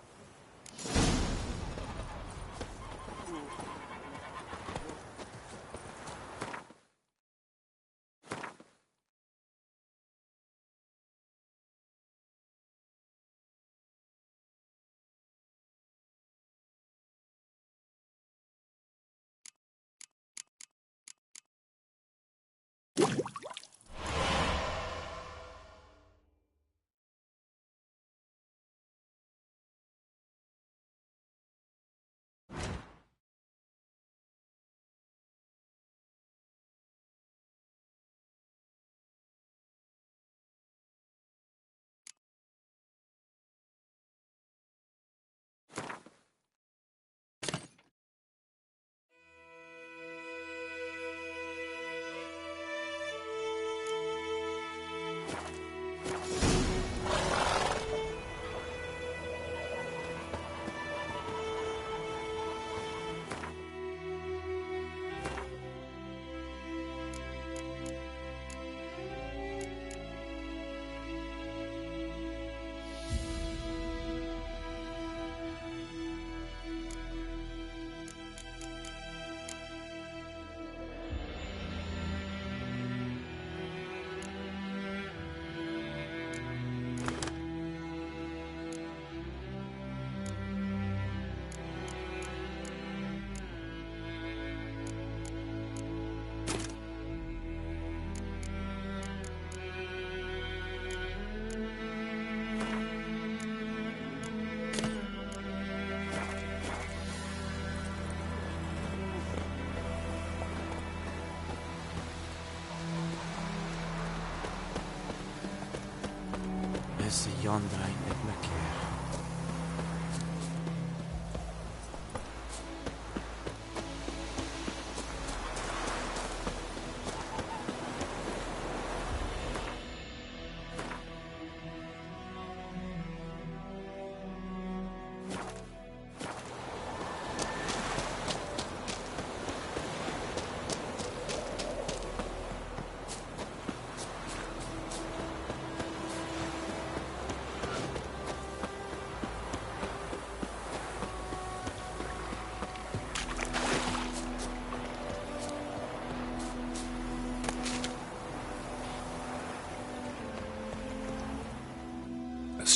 Is the yonder ain't it, McCare?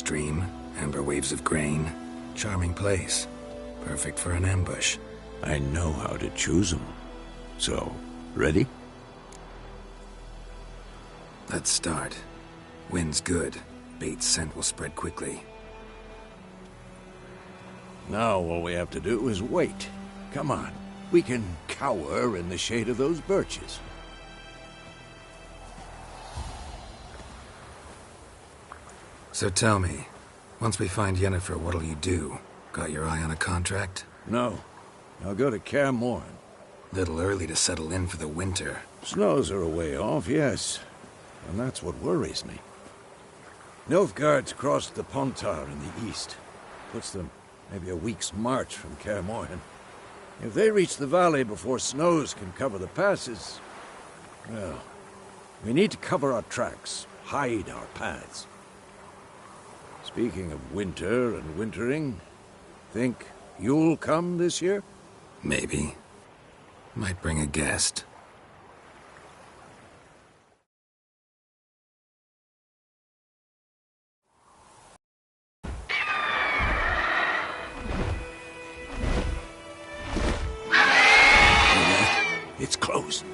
stream, amber waves of grain. Charming place. Perfect for an ambush. I know how to choose them. So, ready? Let's start. Wind's good. Bait's scent will spread quickly. Now all we have to do is wait. Come on. We can cower in the shade of those birches. So tell me, once we find Yennefer, what'll you do? Got your eye on a contract? No. I'll go to Kaer Morhen. Little early to settle in for the winter. Snows are a way off, yes. And that's what worries me. Nilfgaard's crossed the Pontar in the east. Puts them maybe a week's march from Kaer Morhen. If they reach the valley before snows can cover the passes, well, we need to cover our tracks, hide our paths. Speaking of winter and wintering, think you'll come this year? Maybe. Might bring a guest. It's close.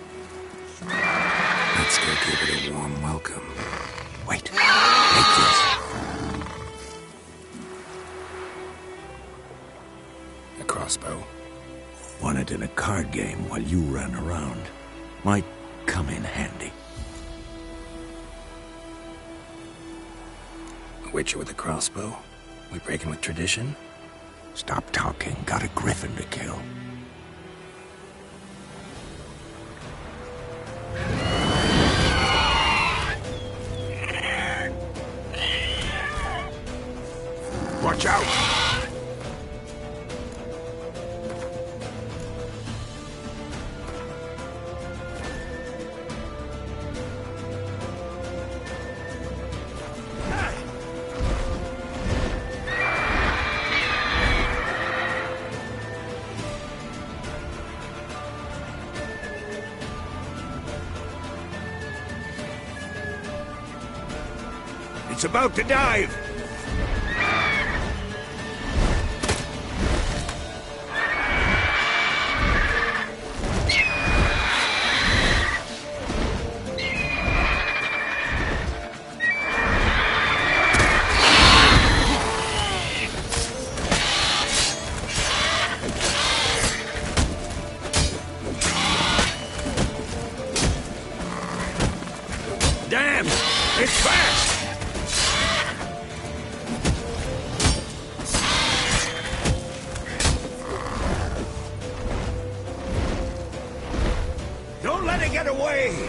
Let's go give it a warm welcome. Wait. Take this. A crossbow. Won it in a card game while you ran around. Might come in handy. A witcher with a crossbow? We breaking with tradition? Stop talking. Got a griffin to kill. Watch out! It's about to dive! Damn! It's fast! Don't let it get away!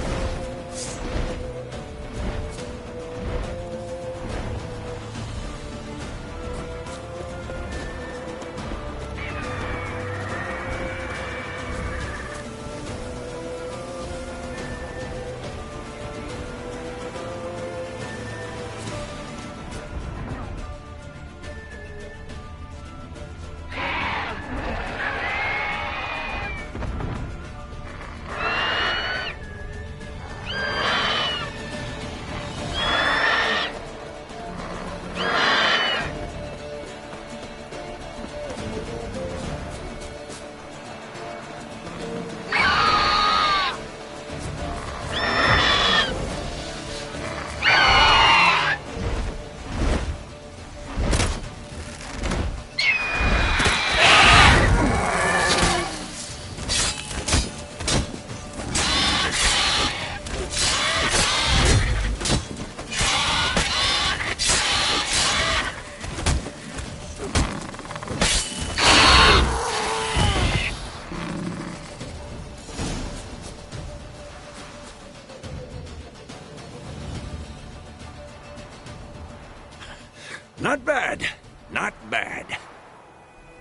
Not bad. Not bad.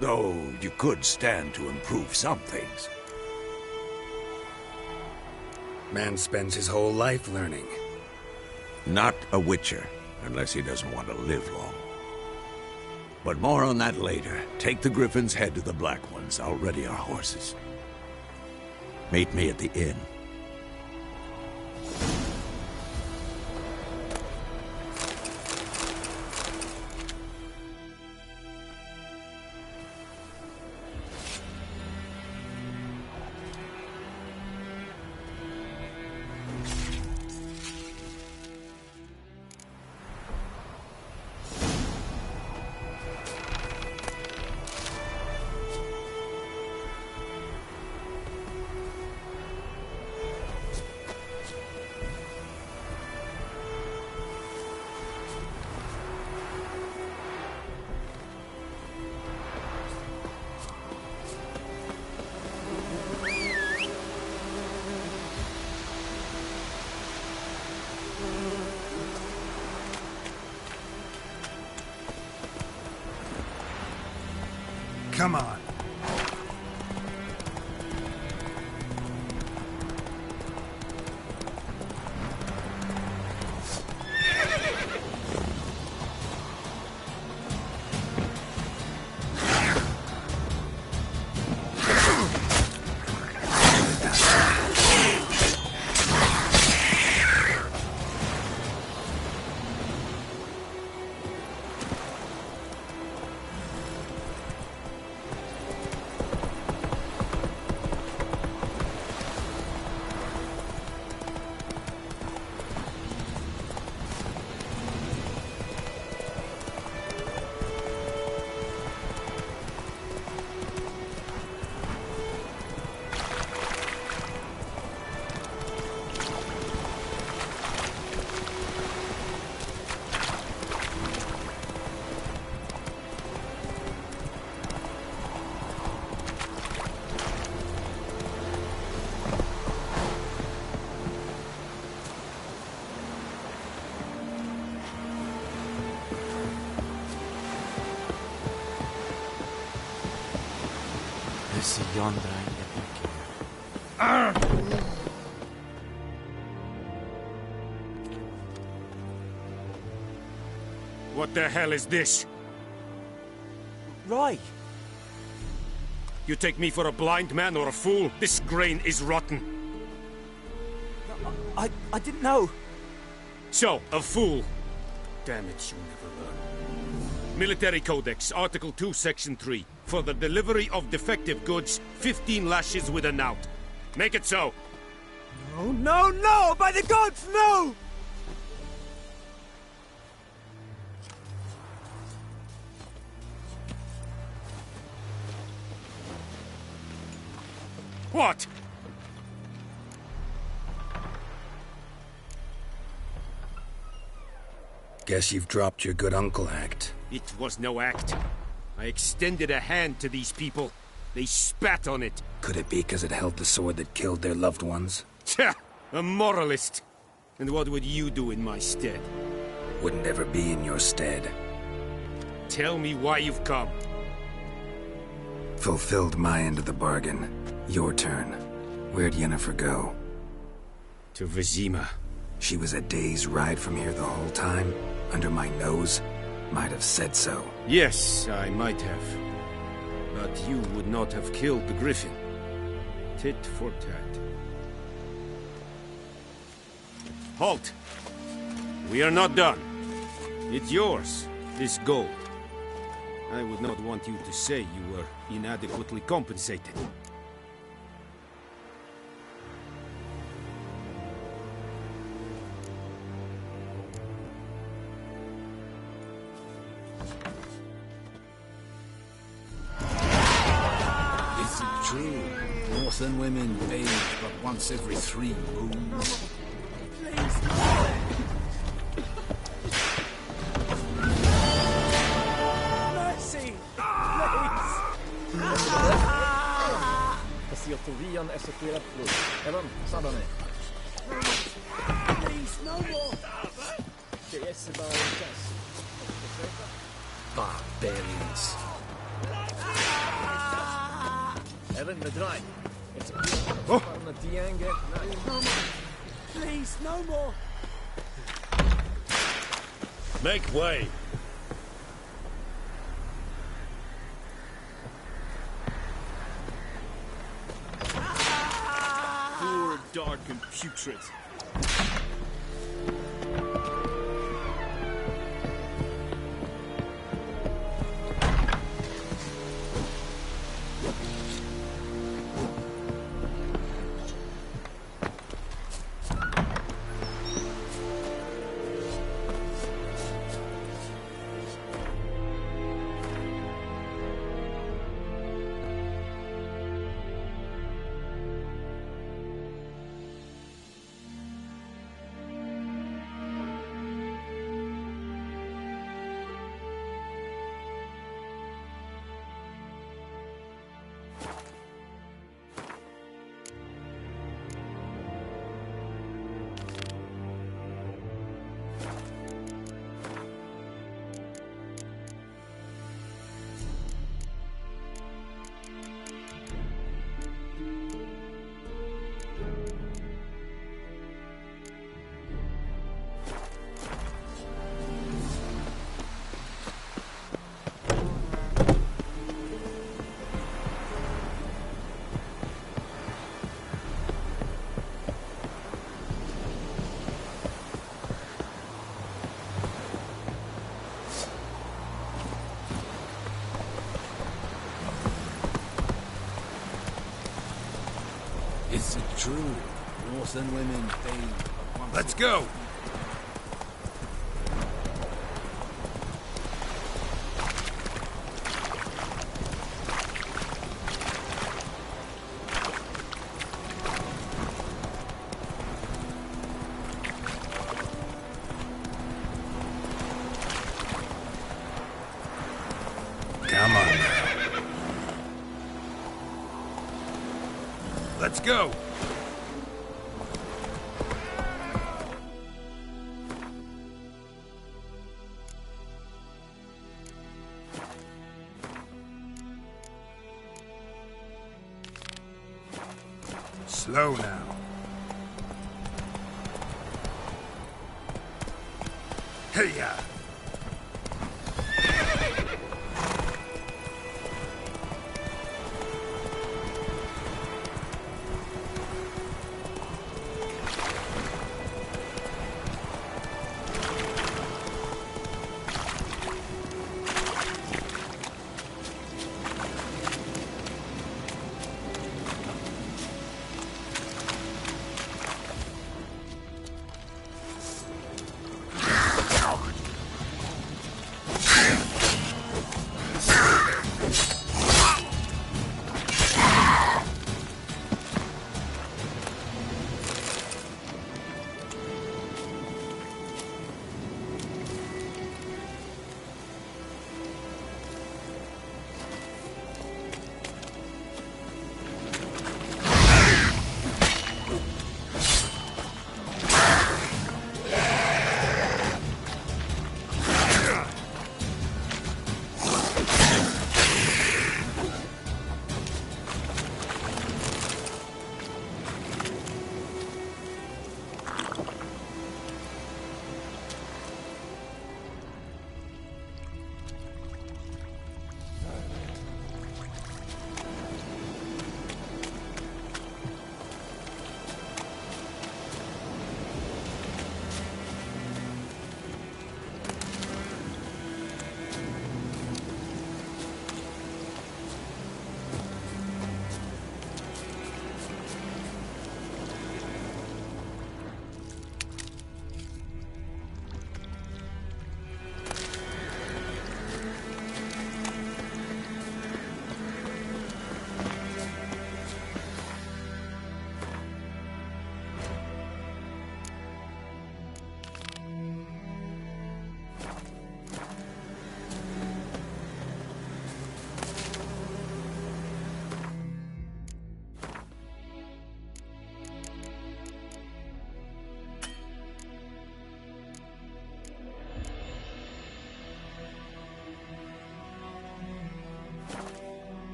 Though you could stand to improve some things. Man spends his whole life learning. Not a witcher, unless he doesn't want to live long. But more on that later. Take the Griffin's head to the Black Ones. I'll ready our horses. Meet me at the inn. Come on. See yonder idea. What the hell is this? Roy! You take me for a blind man or a fool? This grain is rotten. I didn't know. So, a fool. Damn it, you never learn. Military Codex, Article 2, Section 3. For the delivery of defective goods, 15 lashes with a knout. Make it so. No, no, no! By the gods, no! What? Guess you've dropped your good uncle act. It was no act. I extended a hand to these people. They spat on it. Could it be because it held the sword that killed their loved ones? Tja! A moralist! And what would you do in my stead? Wouldn't ever be in your stead. Tell me why you've come. Fulfilled my end of the bargain. Your turn. Where'd Yennefer go? To Vizima. She was a day's ride from here the whole time? Under my nose? Might have said so. Yes, I might have. But you would not have killed the griffin. Tit for tat. Halt! We are not done. It's yours, this gold. I would not want you to say you were inadequately compensated. Is it true? Northern women age but once every 3 moons. Mercy! Passeert teorien är sorterat blod. Även Sadane. Please, no more! Det är så bara test. Barbarians. Även med drej. Execution from the Diange. No more! Please, no more! Make way! Poor, dark, and putrid. Is it true? Northern women age but once Let's go! Come on now. Let's go! Slow now. Hey-ya!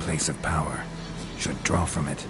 Place of power. Should draw from it.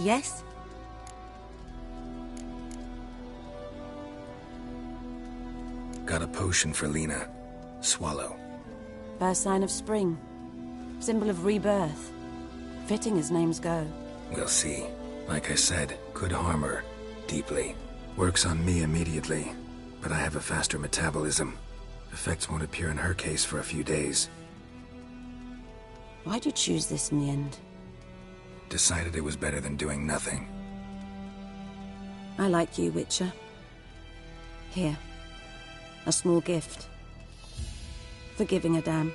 Yes? Got a potion for Lena. Swallow. First sign of spring. Symbol of rebirth. Fitting as names go. We'll see. Like I said, could harm her. Deeply. Works on me immediately. But I have a faster metabolism. Effects won't appear in her case for a few days. Why'd you choose this in the end? Decided it was better than doing nothing. I like you, Witcher. Here. A small gift. For giving a damn.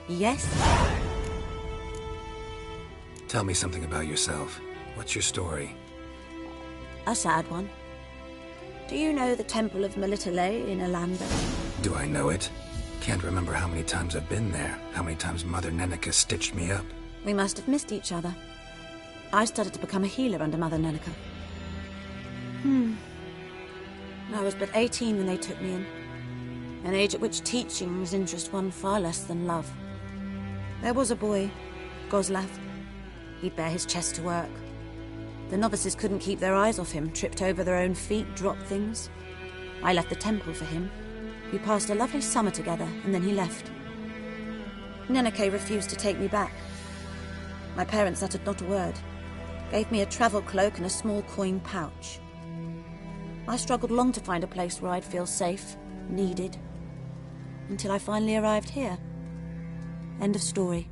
Yes? Tell me something about yourself. What's your story? A sad one. Do you know the Temple of Melitele in Alamba? Do I know it? Can't remember how many times I've been there, how many times Mother Neneka stitched me up. We must have missed each other. I started to become a healer under Mother Neneka. I was but 18 when they took me in. An age at which teachings interest one far less than love. There was a boy, Goslav. He'd bare his chest to work. The novices couldn't keep their eyes off him, tripped over their own feet, dropped things. I left the temple for him. We passed a lovely summer together, and then he left. Neneke refused to take me back. My parents uttered not a word. Gave me a travel cloak and a small coin pouch. I struggled long to find a place where I'd feel safe, needed, until I finally arrived here. End of story.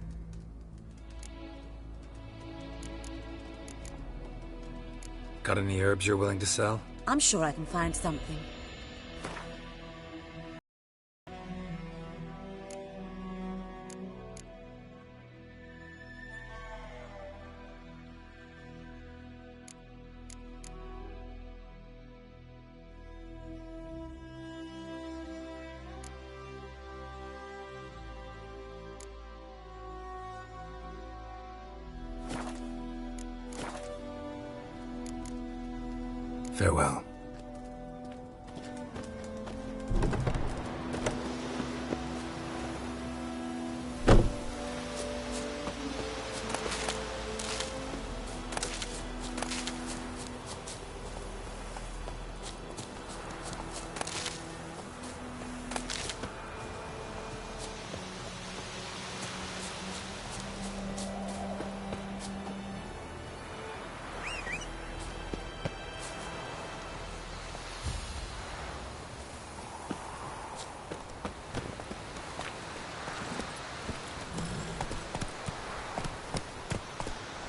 Got any herbs you're willing to sell? I'm sure I can find something. Farewell.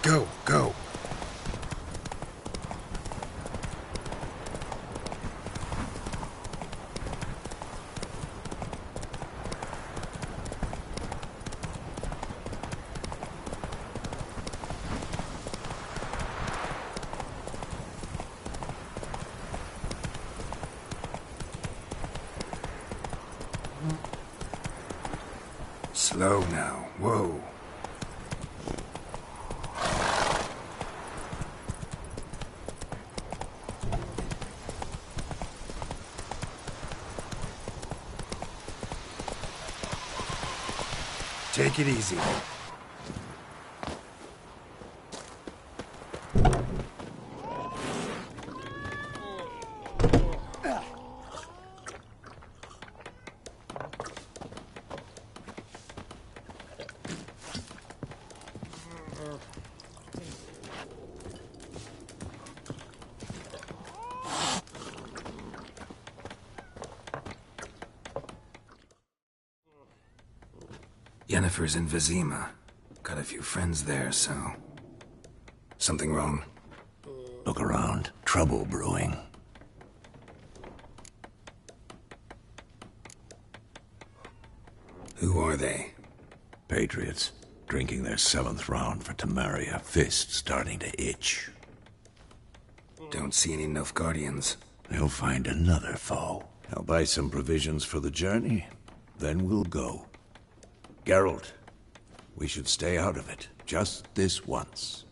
Go, go. Slow now. Whoa. Take it easy. Yennefer's in Vizima. Got a few friends there, so... Something wrong? Look around. Trouble brewing. Who are they? Patriots. Drinking their 7th round for Temeria. Fist starting to itch. Don't see any Nilfgaardians. They'll find another foe. I'll buy some provisions for the journey. Then we'll go. Geralt, we should stay out of it. Just this once.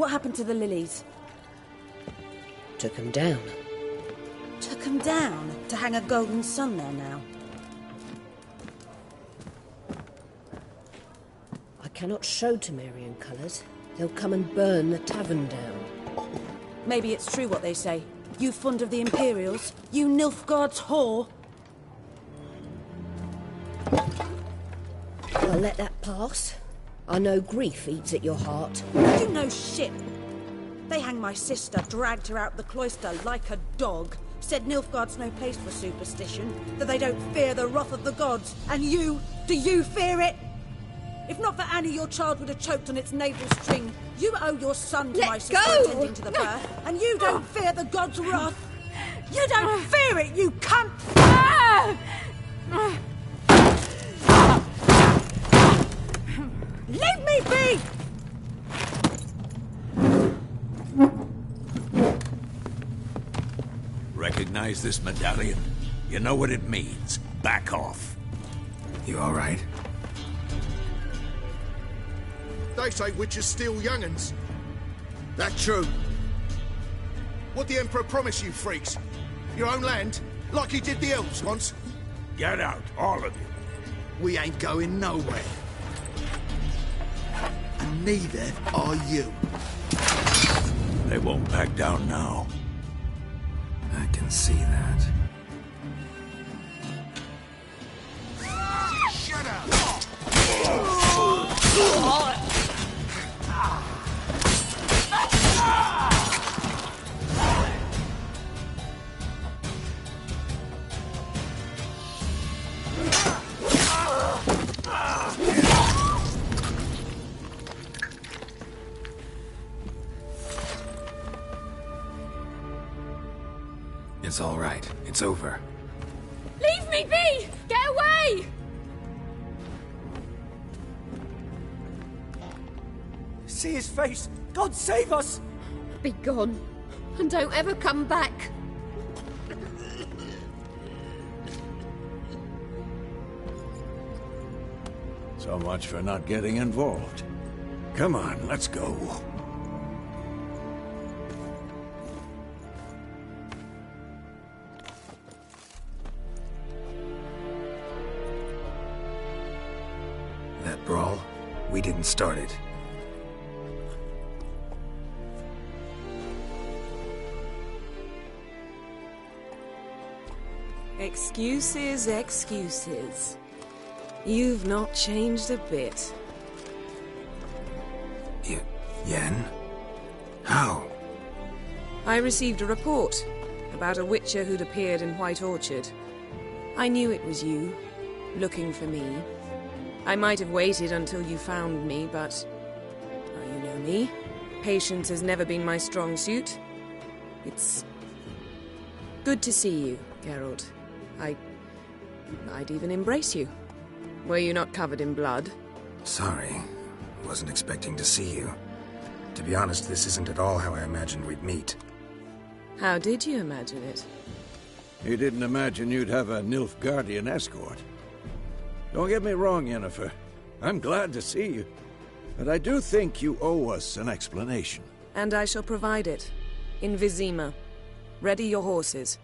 What happened to the lilies? Took them down. Took them down? To hang a golden sun there now? I cannot show Temerian colours. They'll come and burn the tavern down. Maybe it's true what they say. You fond of the Imperials? You Nilfgaard's whore? I'll let that pass. I know grief eats at your heart. You know shit. They hanged my sister, dragged her out the cloister like a dog. Said Nilfgaard's no place for superstition, that they don't fear the wrath of the gods. And you, do you fear it? If not for Annie, your child would have choked on its navel string. You owe your son to my sister attending to the birth, and you don't fear the gods' wrath. You don't fear it, you cunt! Leave me be! Recognize this medallion? You know what it means. Back off. You all right? They say witches steal young'uns. That true? What the Emperor promised you, freaks? Your own land? Like he did the elves once? Get out, all of you. We ain't going nowhere. And neither are you. They won't back down now. I can see that. Shut up! It's all right. It's over. Leave me be! Get away! See his face! God save us! Be gone, and don't ever come back. So much for not getting involved. Come on, let's go. That brawl, we didn't start it. Excuses, excuses. You've not changed a bit. Yen? How? I received a report about a witcher who'd appeared in White Orchard. I knew it was you, looking for me. I might have waited until you found me, but... well, you know me. Patience has never been my strong suit. It's... good to see you, Geralt. I'd even embrace you. Were you not covered in blood? Sorry. Wasn't expecting to see you. To be honest, this isn't at all how I imagined we'd meet. How did you imagine it? You didn't imagine you'd have a Nilfgaardian escort. Don't get me wrong, Yennefer. I'm glad to see you. But I do think you owe us an explanation. And I shall provide it. In Vizima. Ready your horses.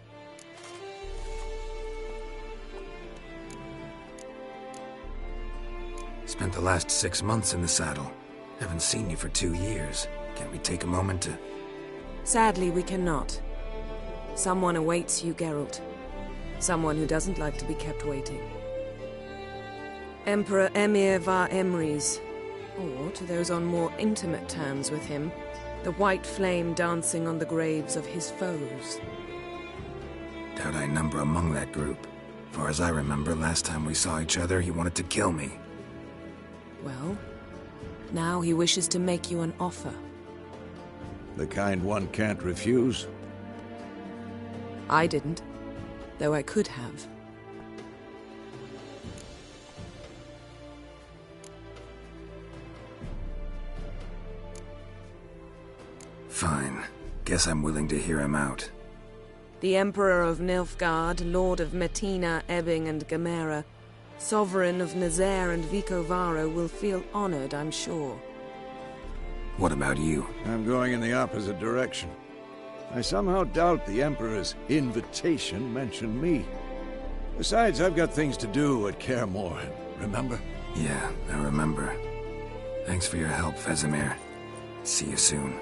Spent the last 6 months in the saddle. Haven't seen you for 2 years. Can't we take a moment to... Sadly, we cannot. Someone awaits you, Geralt. Someone who doesn't like to be kept waiting. Emperor Emir var Emrys. Or, to those on more intimate terms with him, the white flame dancing on the graves of his foes. Doubt I number among that group. Far as I remember, last time we saw each other, he wanted to kill me. Well, now he wishes to make you an offer. The kind one can't refuse? I didn't, though I could have. Fine. Guess I'm willing to hear him out. The Emperor of Nilfgaard, Lord of Metina, Ebbing and Gamera, Sovereign of Nazaire and Vicovaro will feel honored, I'm sure. What about you? I'm going in the opposite direction. I somehow doubt the Emperor's invitation mentioned me. Besides, I've got things to do at Kaer Morhen, remember? Yeah, I remember. Thanks for your help, Vesemir. See you soon.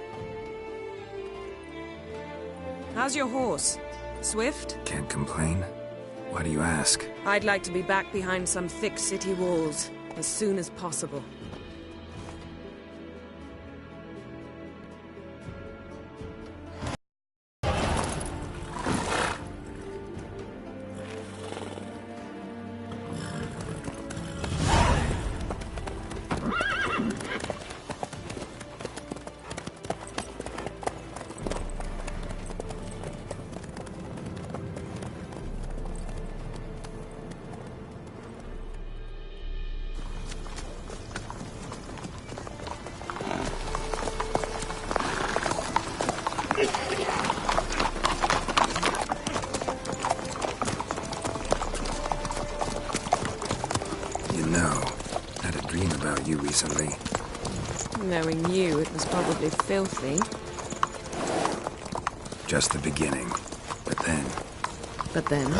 How's your horse? Swift? Can't complain. Why do you ask? I'd like to be back behind some thick city walls as soon as possible. Recently. Knowing you, it was probably filthy. Just the beginning. But then... But then...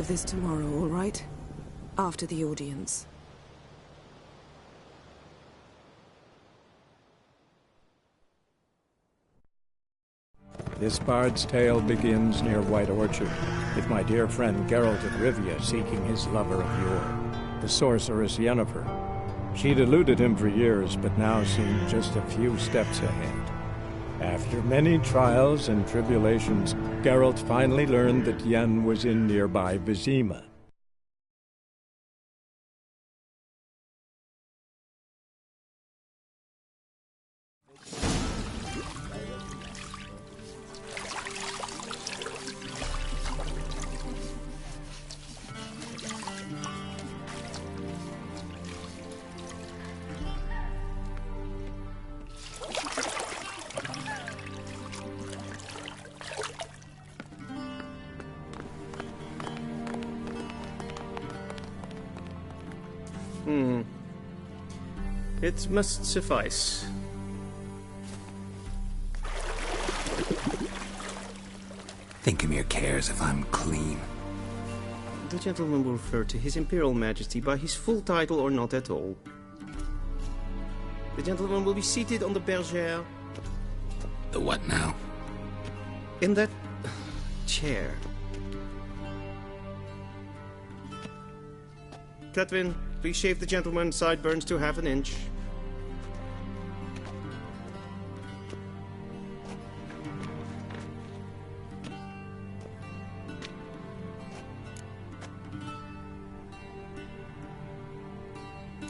this tomorrow, all right? After the audience. This bard's tale begins near White Orchard, with my dear friend Geralt of Rivia seeking his lover of yore, the sorceress Yennefer. She'd eluded him for years, but now seemed just a few steps ahead. After many trials and tribulations, Geralt finally learned that Yen was in nearby Vizima. It must suffice. Thinkemere cares if I'm clean. The gentleman will refer to His Imperial Majesty by his full title or not at all. The gentleman will be seated on the bergère. The what now? In that chair. Cletwin, please shave the gentleman's sideburns to half an inch.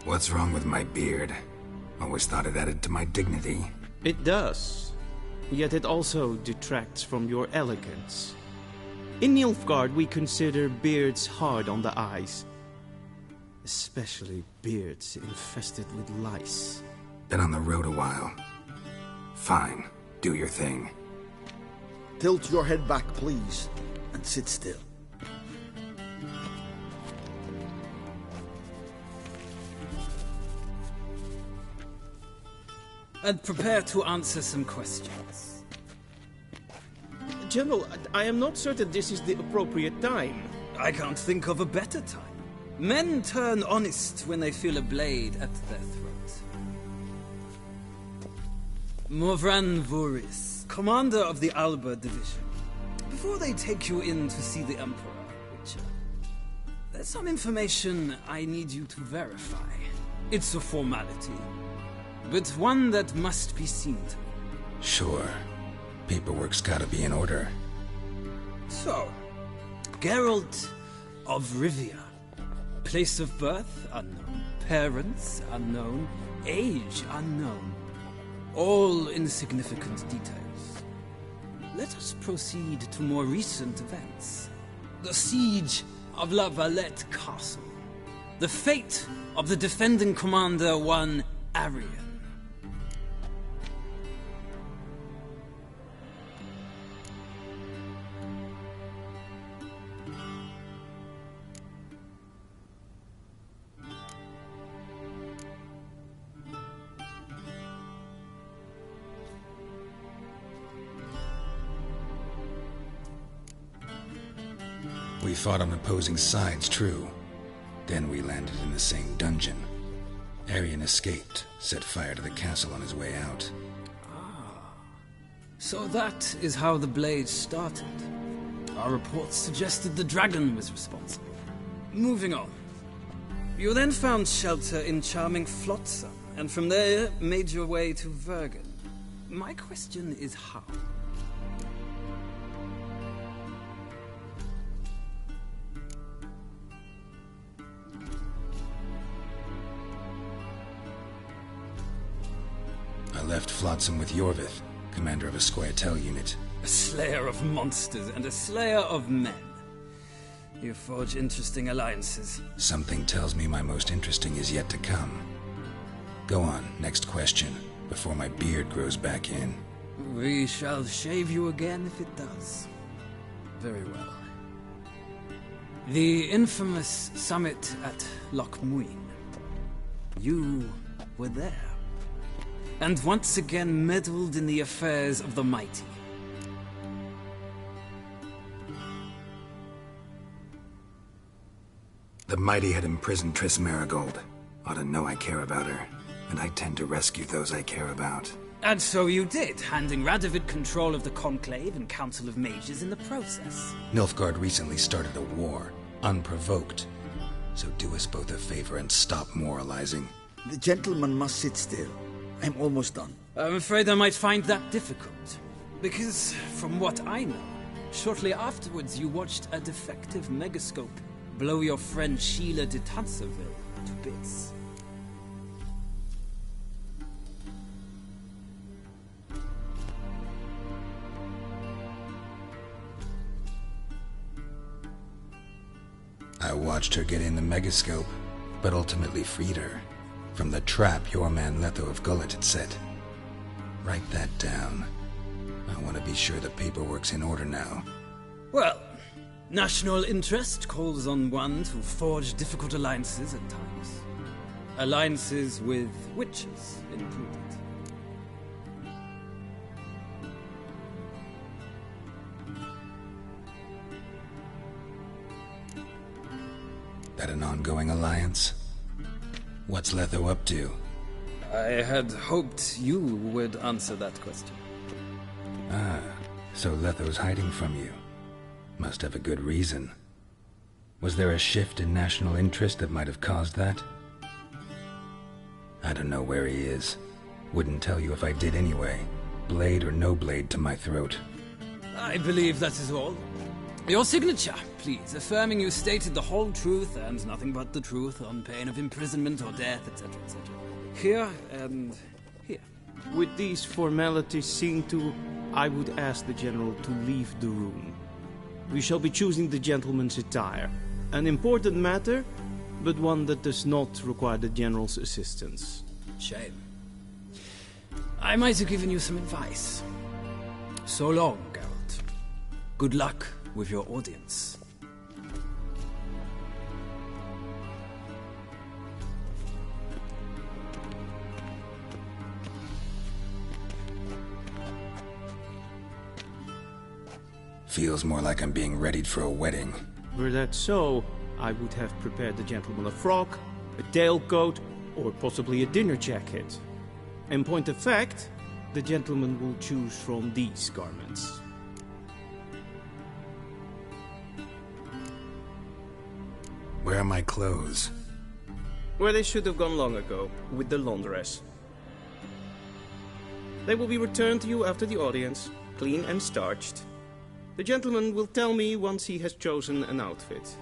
What's wrong with my beard? Always thought it added to my dignity. It does. Yet it also detracts from your elegance. In Nilfgaard, we consider beards hard on the eyes. Especially beards infested with lice. Been on the road a while. Fine. Do your thing. Tilt your head back, please, and sit still. And prepare to answer some questions. General, I am not certain this is the appropriate time. I can't think of a better time. Men turn honest when they feel a blade at their throat. Morvran Voris, commander of the Alba Division. Before they take you in to see the Emperor, Witcher, there's some information I need you to verify. It's a formality, but one that must be seen to. Sure. Paperwork's gotta be in order. So, Geralt of Rivia. Place of birth unknown. Parents unknown. Age unknown. All insignificant details. Let us proceed to more recent events. The siege of La Valette Castle. The fate of the defending commander, one Arian. We fought on opposing sides, true. Then we landed in the same dungeon. Arian escaped, set fire to the castle on his way out. So that is how the blade started. Our reports suggested the dragon was responsible. Moving on. You then found shelter in charming Flotsam, and from there made your way to Vergen. My question is how? I left Flotsam with Yorvith, commander of a Scoia'tael unit. A slayer of monsters and a slayer of men. You forge interesting alliances. Something tells me my most interesting is yet to come. Go on, next question, before my beard grows back in. We shall shave you again if it does. Very well. The infamous summit at Loch Muin. You were there. And once again meddled in the affairs of the mighty. The mighty had imprisoned Triss Marigold. Ought to know I care about her, and I tend to rescue those I care about. And so you did, handing Radovid control of the Conclave and Council of Mages in the process. Nilfgaard recently started a war, unprovoked. So do us both a favor and stop moralizing. The gentleman must sit still. I'm almost done. I'm afraid I might find that difficult. Because, from what I know, shortly afterwards you watched a defective megascope blow your friend Sheila de Tanserville to bits. I watched her get in the megascope, but ultimately freed her. From the trap your man Letho of Gullet had set. Write that down. I want to be sure the paperwork's in order now. Well, national interest calls on one to forge difficult alliances at times. Alliances with witches included. That an ongoing alliance? What's Letho up to? I had hoped you would answer that question. Ah, so Letho's hiding from you. Must have a good reason. Was there a shift in national interest that might have caused that? I don't know where he is. Wouldn't tell you if I did anyway. Blade or no blade to my throat. I believe that is all. Your signature, please, affirming you stated the whole truth and nothing but the truth on pain of imprisonment or death, etc., etc. Here and here. With these formalities seen to, I would ask the General to leave the room. We shall be choosing the gentleman's attire. An important matter, but one that does not require the General's assistance. Shame. I might have given you some advice. So long, Geralt. Good luck with your audience. Feels more like I'm being readied for a wedding. Were that so, I would have prepared the gentleman a frock, a tailcoat, or possibly a dinner jacket. In point of fact, the gentleman will choose from these garments. Where are my clothes? Where they should have gone long ago, with the laundress. They will be returned to you after the audience, clean and starched. The gentleman will tell me once he has chosen an outfit.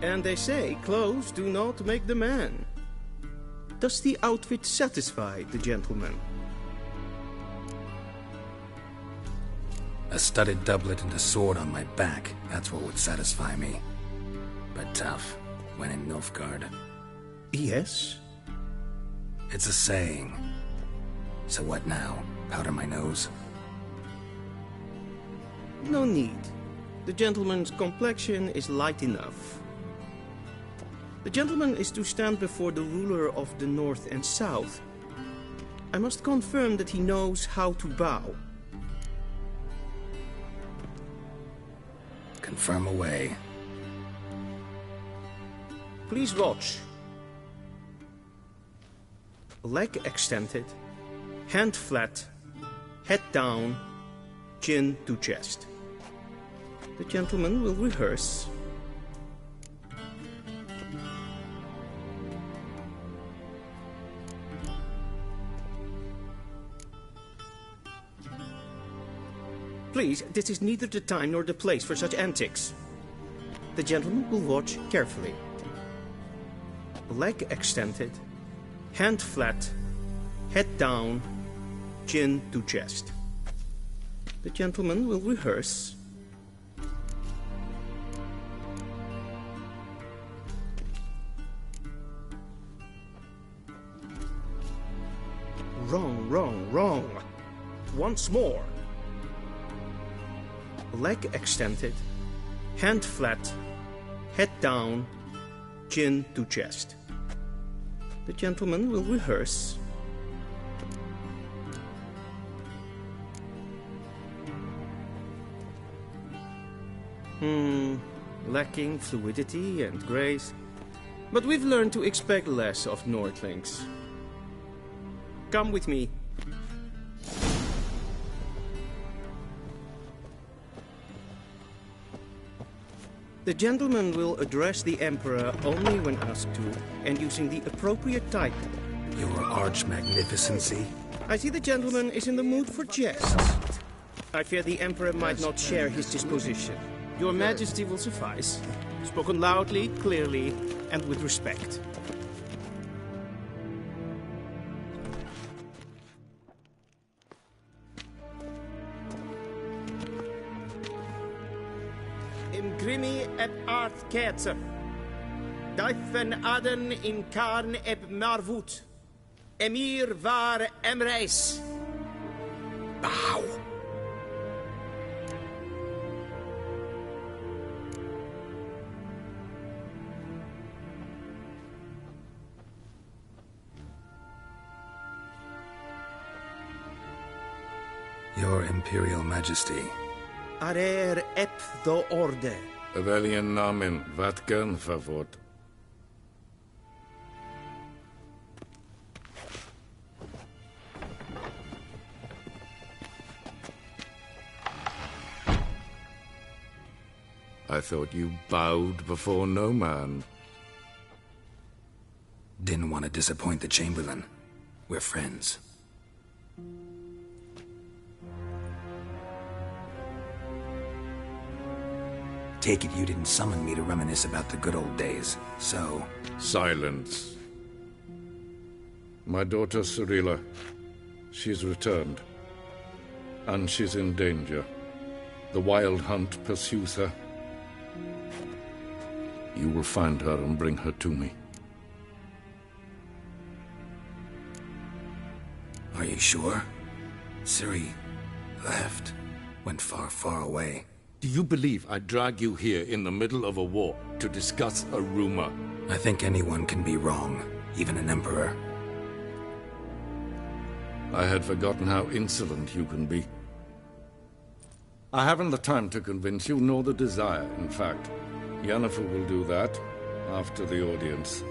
And they say clothes do not make the man. Does the outfit satisfy the gentleman? A studded doublet and a sword on my back, that's what would satisfy me. But tough, when in Nilfgaard. Yes? It's a saying. So what now? Powder my nose? No need. The gentleman's complexion is light enough. The gentleman is to stand before the ruler of the North and South. I must confirm that he knows how to bow. Confirm away. Please watch. Leg extended, hand flat, head down, chin to chest. The gentleman will rehearse. Please, this is neither the time nor the place for such antics. The gentleman will watch carefully. Leg extended, hand flat, head down, chin to chest. The gentleman will rehearse. Wrong, wrong, wrong. Once more. Leg extended, hand flat, head down, chin to chest. The gentleman will rehearse. Lacking fluidity and grace. But we've learned to expect less of Nordlings. Come with me. The gentleman will address the Emperor only when asked to, and using the appropriate title. Your Arch-Magnificency? I see the gentleman is in the mood for jests. I fear the Emperor might not share his disposition. Your Majesty will suffice. Spoken loudly, clearly, and with respect. Imgrimi et art ketzer. Daifen aden in karn eb marvut. Emir var emreis. Bow. Your Imperial Majesty. Arer ep do orde. Weljen namen, wat kan favort? I thought you bowed before no man. Didn't want to disappoint the Chamberlain. We're friends. Take it you didn't summon me to reminisce about the good old days, so... Silence. My daughter Cyrilla, she's returned. And she's in danger. The Wild Hunt pursues her. You will find her and bring her to me. Are you sure? Ciri left. Went far, far away. Do you believe I'd drag you here in the middle of a war to discuss a rumor? I think anyone can be wrong, even an emperor. I had forgotten how insolent you can be. I haven't the time to convince you, nor the desire, in fact. Yennefer will do that after the audience.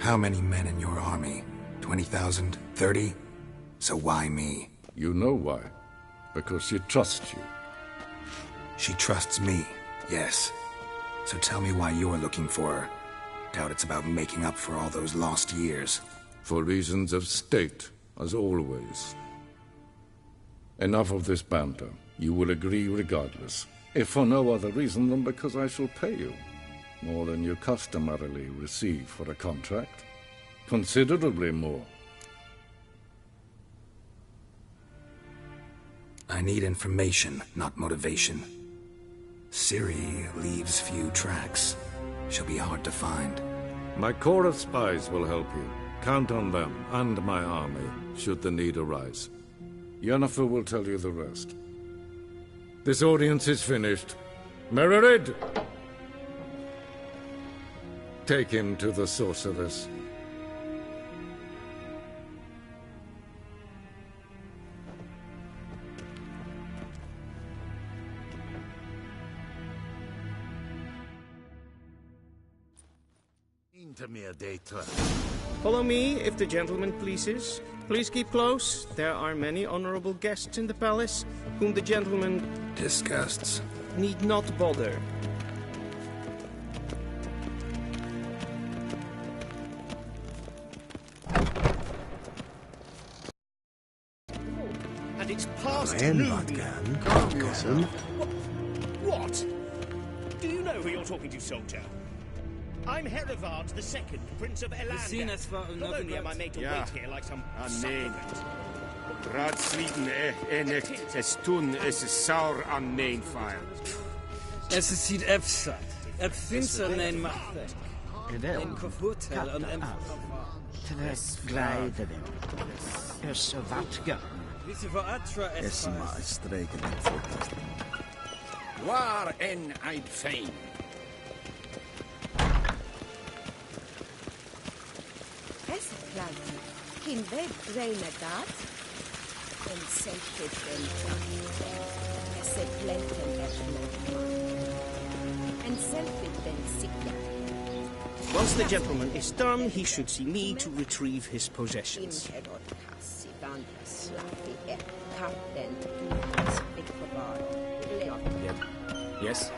How many men in your army? 20,000? 30? So why me? You know why. Because she trusts you. She trusts me, yes. So tell me why you're looking for her. Doubt it's about making up for all those lost years. For reasons of state, as always. Enough of this banter. You will agree regardless. If for no other reason than because I shall pay you. More than you customarily receive for a contract. Considerably more. I need information, not motivation. Ciri leaves few tracks. She'll be hard to find. My corps of spies will help you. Count on them, and my army, should the need arise. Yennefer will tell you the rest. This audience is finished. Mererid! Take him to the sorceress. To me a day trip. Follow me, if the gentleman pleases. Please keep close. There are many honorable guests in the palace, whom the gentleman disgusts. Need not bother. And it's past Ren, noon. Badgan. Calm yourself. What? Do you know who you're talking to, soldier? I'm Herivard II, Prince of Elander. Not only am I made to wait here like some nee. supplicant. Raadsliden echt es tun es saur an mijn fire. Es is ziet Epsat. Epfinser nein machtek. En kaputel an Tres gleideren. Es vatga. Visse voor Atra Es ma streken en voortast. Waar en I'd fain. Es plaatje. Geen weg reine dat. En zeker es plenten en selfie ben Once the gentleman is done, he should see me to retrieve his possessions. Yes?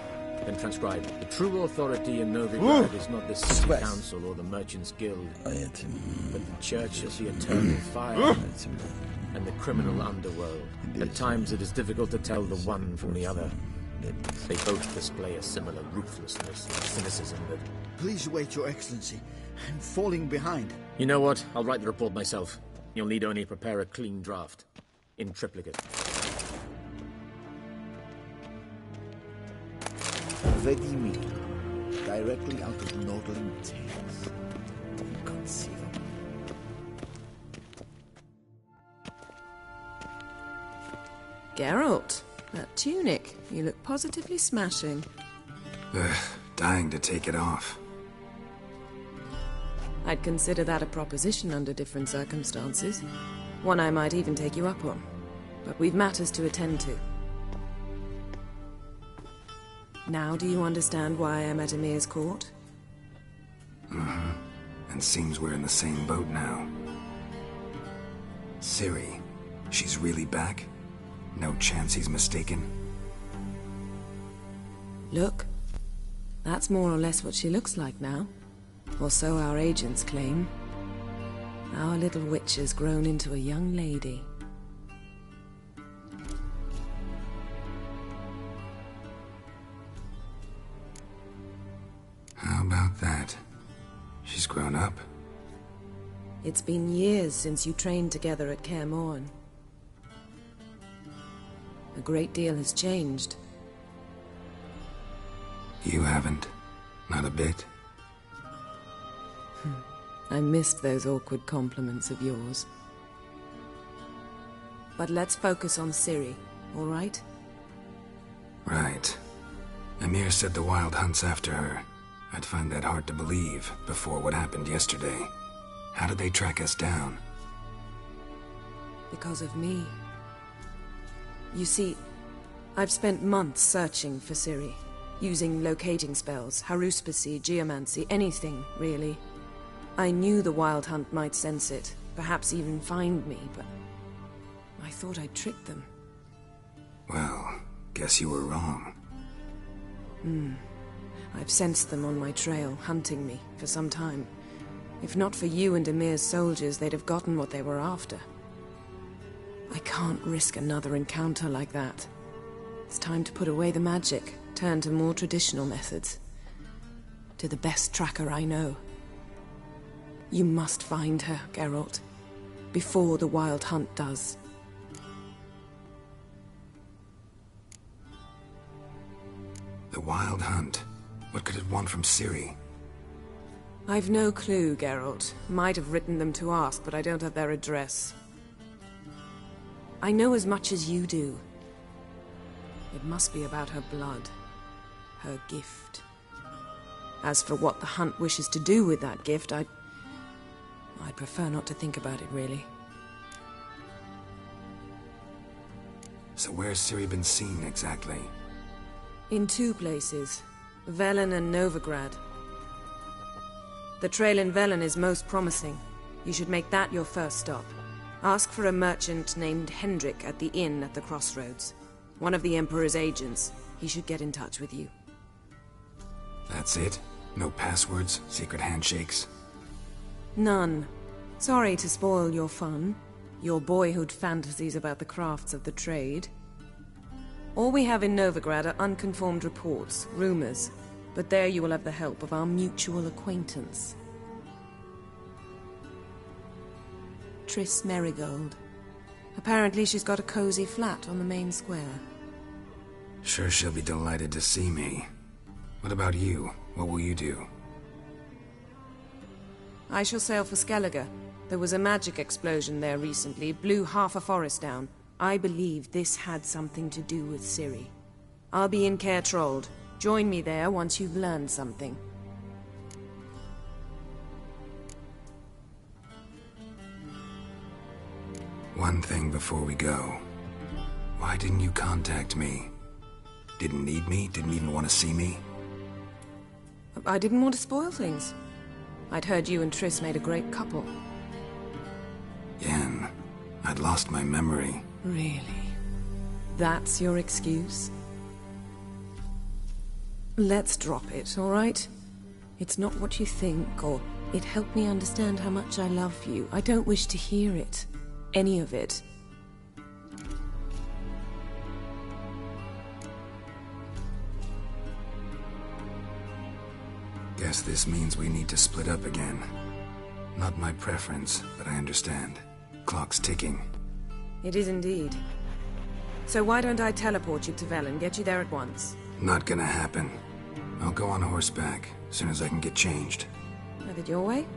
Then transcribe. The true authority in Novigrad is not the city council or the merchants' guild, but the church of the eternal fire and the criminal underworld. At times it is difficult to tell the one from the other. They both display a similar ruthlessness and cynicism, but... Please wait, Your Excellency. I'm falling behind. You know what? I'll write the report myself. You'll need only prepare a clean draft. In triplicate. Vladimir, directly out of Nordling Tales. Inconceivable. Geralt, that tunic. You look positively smashing. Ugh, dying to take it off. I'd consider that a proposition under different circumstances. One I might even take you up on. But we've matters to attend to. Now do you understand why I'm at Emir's court? Mm-hmm. And seems we're in the same boat now. Ciri, she's really back? No chance he's mistaken? Look. That's more or less what she looks like now. Or so our agents claim. Our little witch has grown into a young lady. How about that? She's grown up. It's been years since you trained together at Kaer Morhen. A great deal has changed. You haven't. Not a bit. I missed those awkward compliments of yours. But let's focus on Ciri, all right? Right. Emir said the Wild Hunt's after her. I'd find that hard to believe before what happened yesterday. How did they track us down? Because of me. You see, I've spent months searching for Ciri, using locating spells, haruspicy, geomancy, anything, really. I knew the Wild Hunt might sense it, perhaps even find me, but I thought I'd tricked them. Well, guess you were wrong. I've sensed them on my trail, hunting me, for some time. If not for you and Emir's soldiers, they'd have gotten what they were after. I can't risk another encounter like that. It's time to put away the magic, turn to more traditional methods. To the best tracker I know. You must find her, Geralt. Before the Wild Hunt does. The Wild Hunt? What could it want from Ciri? I've no clue, Geralt. Might have written them to ask, but I don't have their address. I know as much as you do. It must be about her blood. Her gift. As for what the Hunt wishes to do with that gift, I'd prefer not to think about it, really. So where's Ciri been seen, exactly? In two places. Velen and Novigrad. The trail in Velen is most promising. You should make that your first stop. Ask for a merchant named Hendrik at the inn at the crossroads. One of the Emperor's agents. He should get in touch with you. That's it? No passwords? Secret handshakes? None. Sorry to spoil your fun. Your boyhood fantasies about the crafts of the trade. All we have in Novigrad are unconfirmed reports, rumors. But there you will have the help of our mutual acquaintance. Triss Merigold. Apparently she's got a cozy flat on the main square. Sure she'll be delighted to see me. What about you? What will you do? I shall sail for Skellige. There was a magic explosion there recently, blew half a forest down. I believe this had something to do with Ciri. I'll be in Caer Trold. Join me there once you've learned something. One thing before we go. Why didn't you contact me? Didn't need me? Didn't even want to see me? I didn't want to spoil things. I'd heard you and Triss made a great couple. Yen, I'd lost my memory. Really? That's your excuse? Let's drop it, all right? It's not what you think, or it helped me understand how much I love you. I don't wish to hear it. Any of it. Guess this means we need to split up again. Not my preference, but I understand. Clock's ticking. It is indeed. So why don't I teleport you to Velen, get you there at once? Not gonna happen. I'll go on horseback, as soon as I can get changed. Have it your way?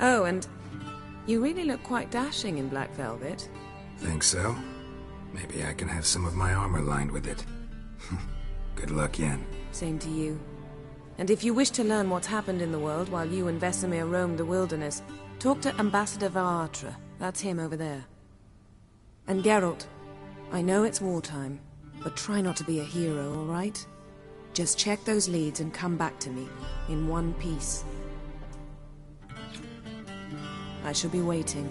Oh, and you really look quite dashing in black velvet. Think so? Maybe I can have some of my armor lined with it. Good luck, Yen. Same to you. And if you wish to learn what's happened in the world while you and Vesemir roamed the wilderness, talk to Ambassador Varatra. That's him over there. And Geralt, I know it's wartime, but try not to be a hero, all right? Just check those leads and come back to me, in one piece. I shall be waiting.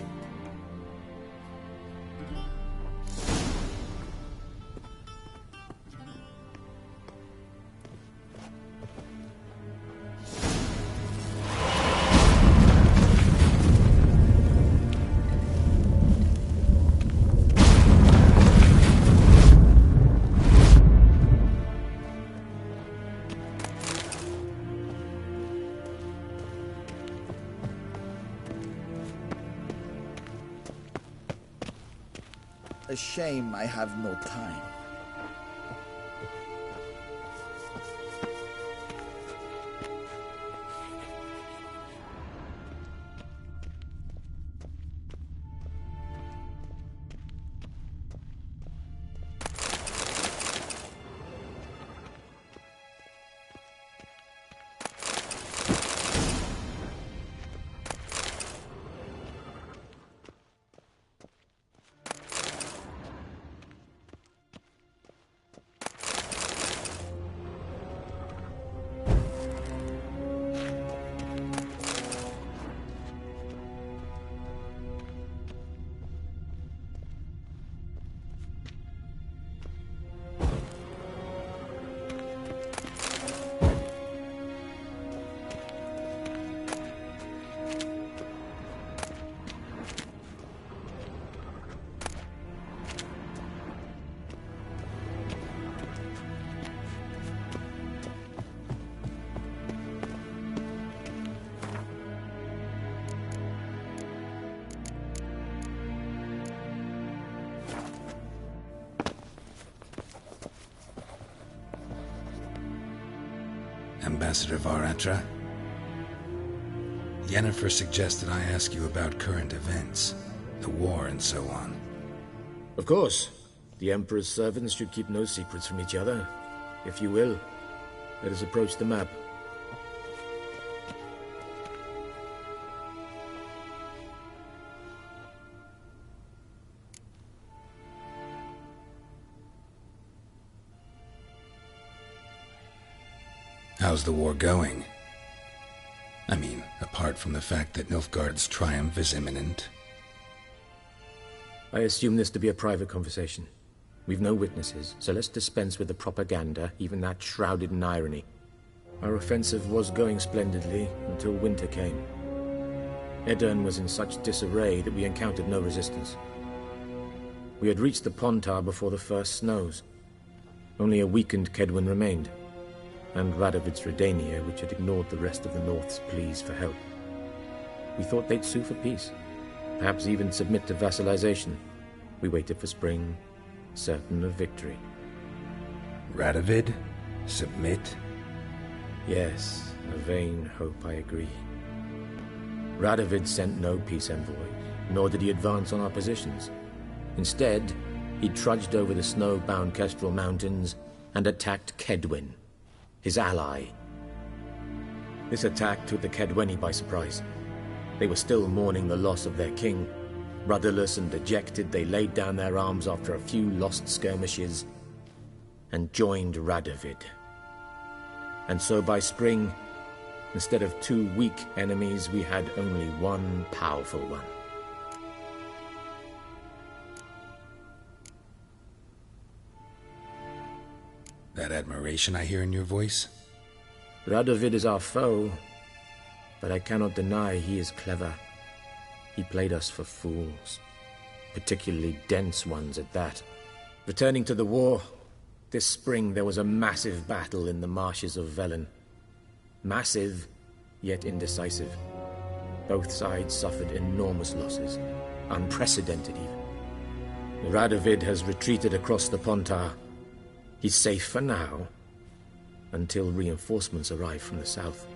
A shame I have no time. Ambassador Varatra? Yennefer suggested I ask you about current events, the war and so on. Of course. The Emperor's servants should keep no secrets from each other. If you will, let us approach the map. How's the war going? I mean, apart apart from the fact that Nilfgaard's triumph is imminent? I assume this to be a private conversation. We've no witnesses, so let's dispense with the propaganda, even that shrouded in irony. Our offensive was going splendidly until winter came. Edirn was in such disarray that we encountered no resistance. We had reached the Pontar before the first snows. Only a weakened Kedwen remained, and Radovid's Redania, which had ignored the rest of the North's pleas for help. We thought they'd sue for peace, perhaps even submit to vassalization. We waited for spring, certain of victory. Radovid? Submit? Yes, a vain hope, I agree. Radovid sent no peace envoy, nor did he advance on our positions. Instead, he trudged over the snow-bound Kestrel Mountains and attacked Kedwen, his ally. This attack took the Kedweni by surprise. They were still mourning the loss of their king. Rudderless and dejected, they laid down their arms after a few lost skirmishes and joined Radovid. And so by spring, instead of 2 weak enemies, we had only one powerful one. That admiration I hear in your voice? Radovid is our foe, but I cannot deny he is clever. He played us for fools, particularly dense ones at that. Returning to the war, this spring there was a massive battle in the marshes of Velen. Massive, yet indecisive. Both sides suffered enormous losses, unprecedented even. Radovid has retreated across the Pontar. He's safe for now, until reinforcements arrive from the south.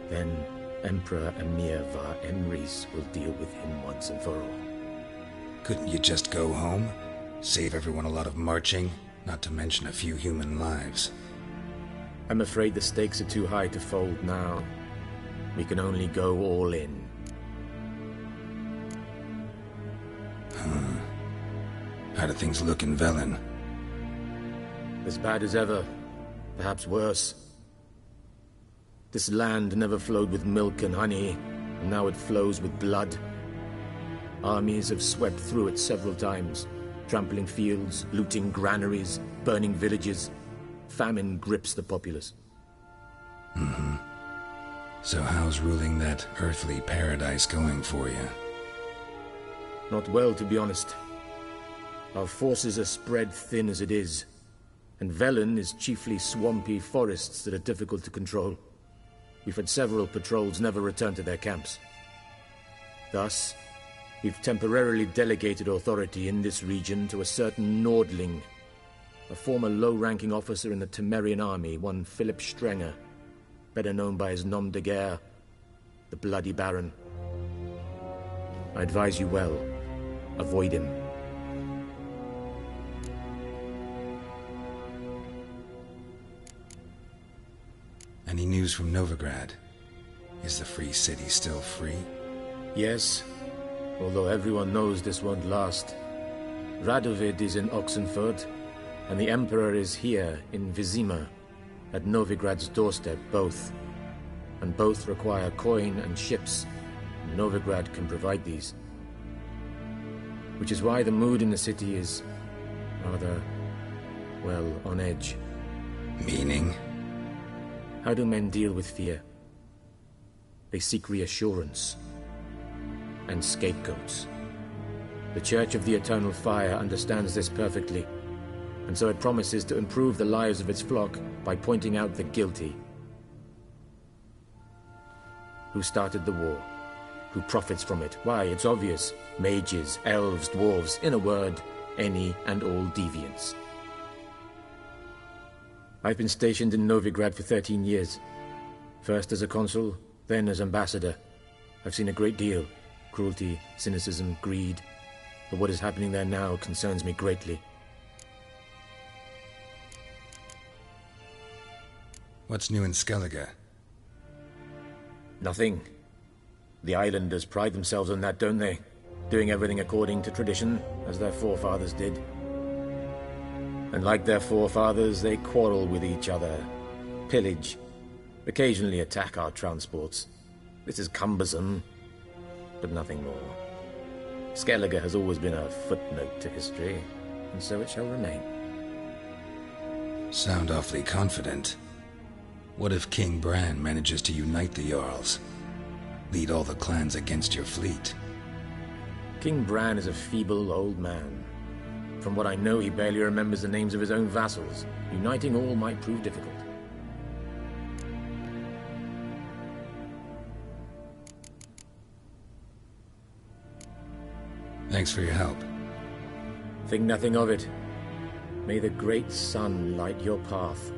Then Emperor Emir var Emrys will deal with him once and for all. Couldn't you just go home? Save everyone a lot of marching, not to mention a few human lives. I'm afraid the stakes are too high to fold now. We can only go all in. How do things look in Velen? As bad as ever, perhaps worse. This land never flowed with milk and honey, and now it flows with blood. Armies have swept through it several times, trampling fields, looting granaries, burning villages. Famine grips the populace. So how's ruling that earthly paradise going for you? Not well, to be honest. Our forces are spread thin as it is, and Velen is chiefly swampy forests that are difficult to control. We've had several patrols never return to their camps. Thus, we've temporarily delegated authority in this region to a certain Nordling, a former low-ranking officer in the Temerian army, one Philip Strenger, better known by his nom de guerre, the Bloody Baron. I advise you well, avoid him. Any news from Novigrad? Is the free city still free? Yes, although everyone knows this won't last. Radovid is in Oxenfurt, and the Emperor is here in Vizima, at Novigrad's doorstep, both. And both require coin and ships. Novigrad can provide these. Which is why the mood in the city is rather, well, on edge. Meaning? How do men deal with fear? They seek reassurance and scapegoats. The Church of the Eternal Fire understands this perfectly, and so it promises to improve the lives of its flock by pointing out the guilty. Who started the war? Who profits from it? Why, it's obvious. Mages, elves, dwarves, in a word, any and all deviants. I've been stationed in Novigrad for 13 years. First as a consul, then as ambassador. I've seen a great deal. Cruelty, cynicism, greed. But what is happening there now concerns me greatly. What's new in Skellige? Nothing. The islanders pride themselves on that, don't they? Doing everything according to tradition, as their forefathers did. And like their forefathers, they quarrel with each other, pillage, occasionally attack our transports. This is cumbersome, but nothing more. Skellige has always been a footnote to history, and so it shall remain. Sound awfully confident. What if King Bran manages to unite the Jarls? Lead all the clans against your fleet? King Bran is a feeble old man. From what I know, he barely remembers the names of his own vassals. Uniting all might prove difficult. Thanks for your help. Think nothing of it. May the great sun light your path.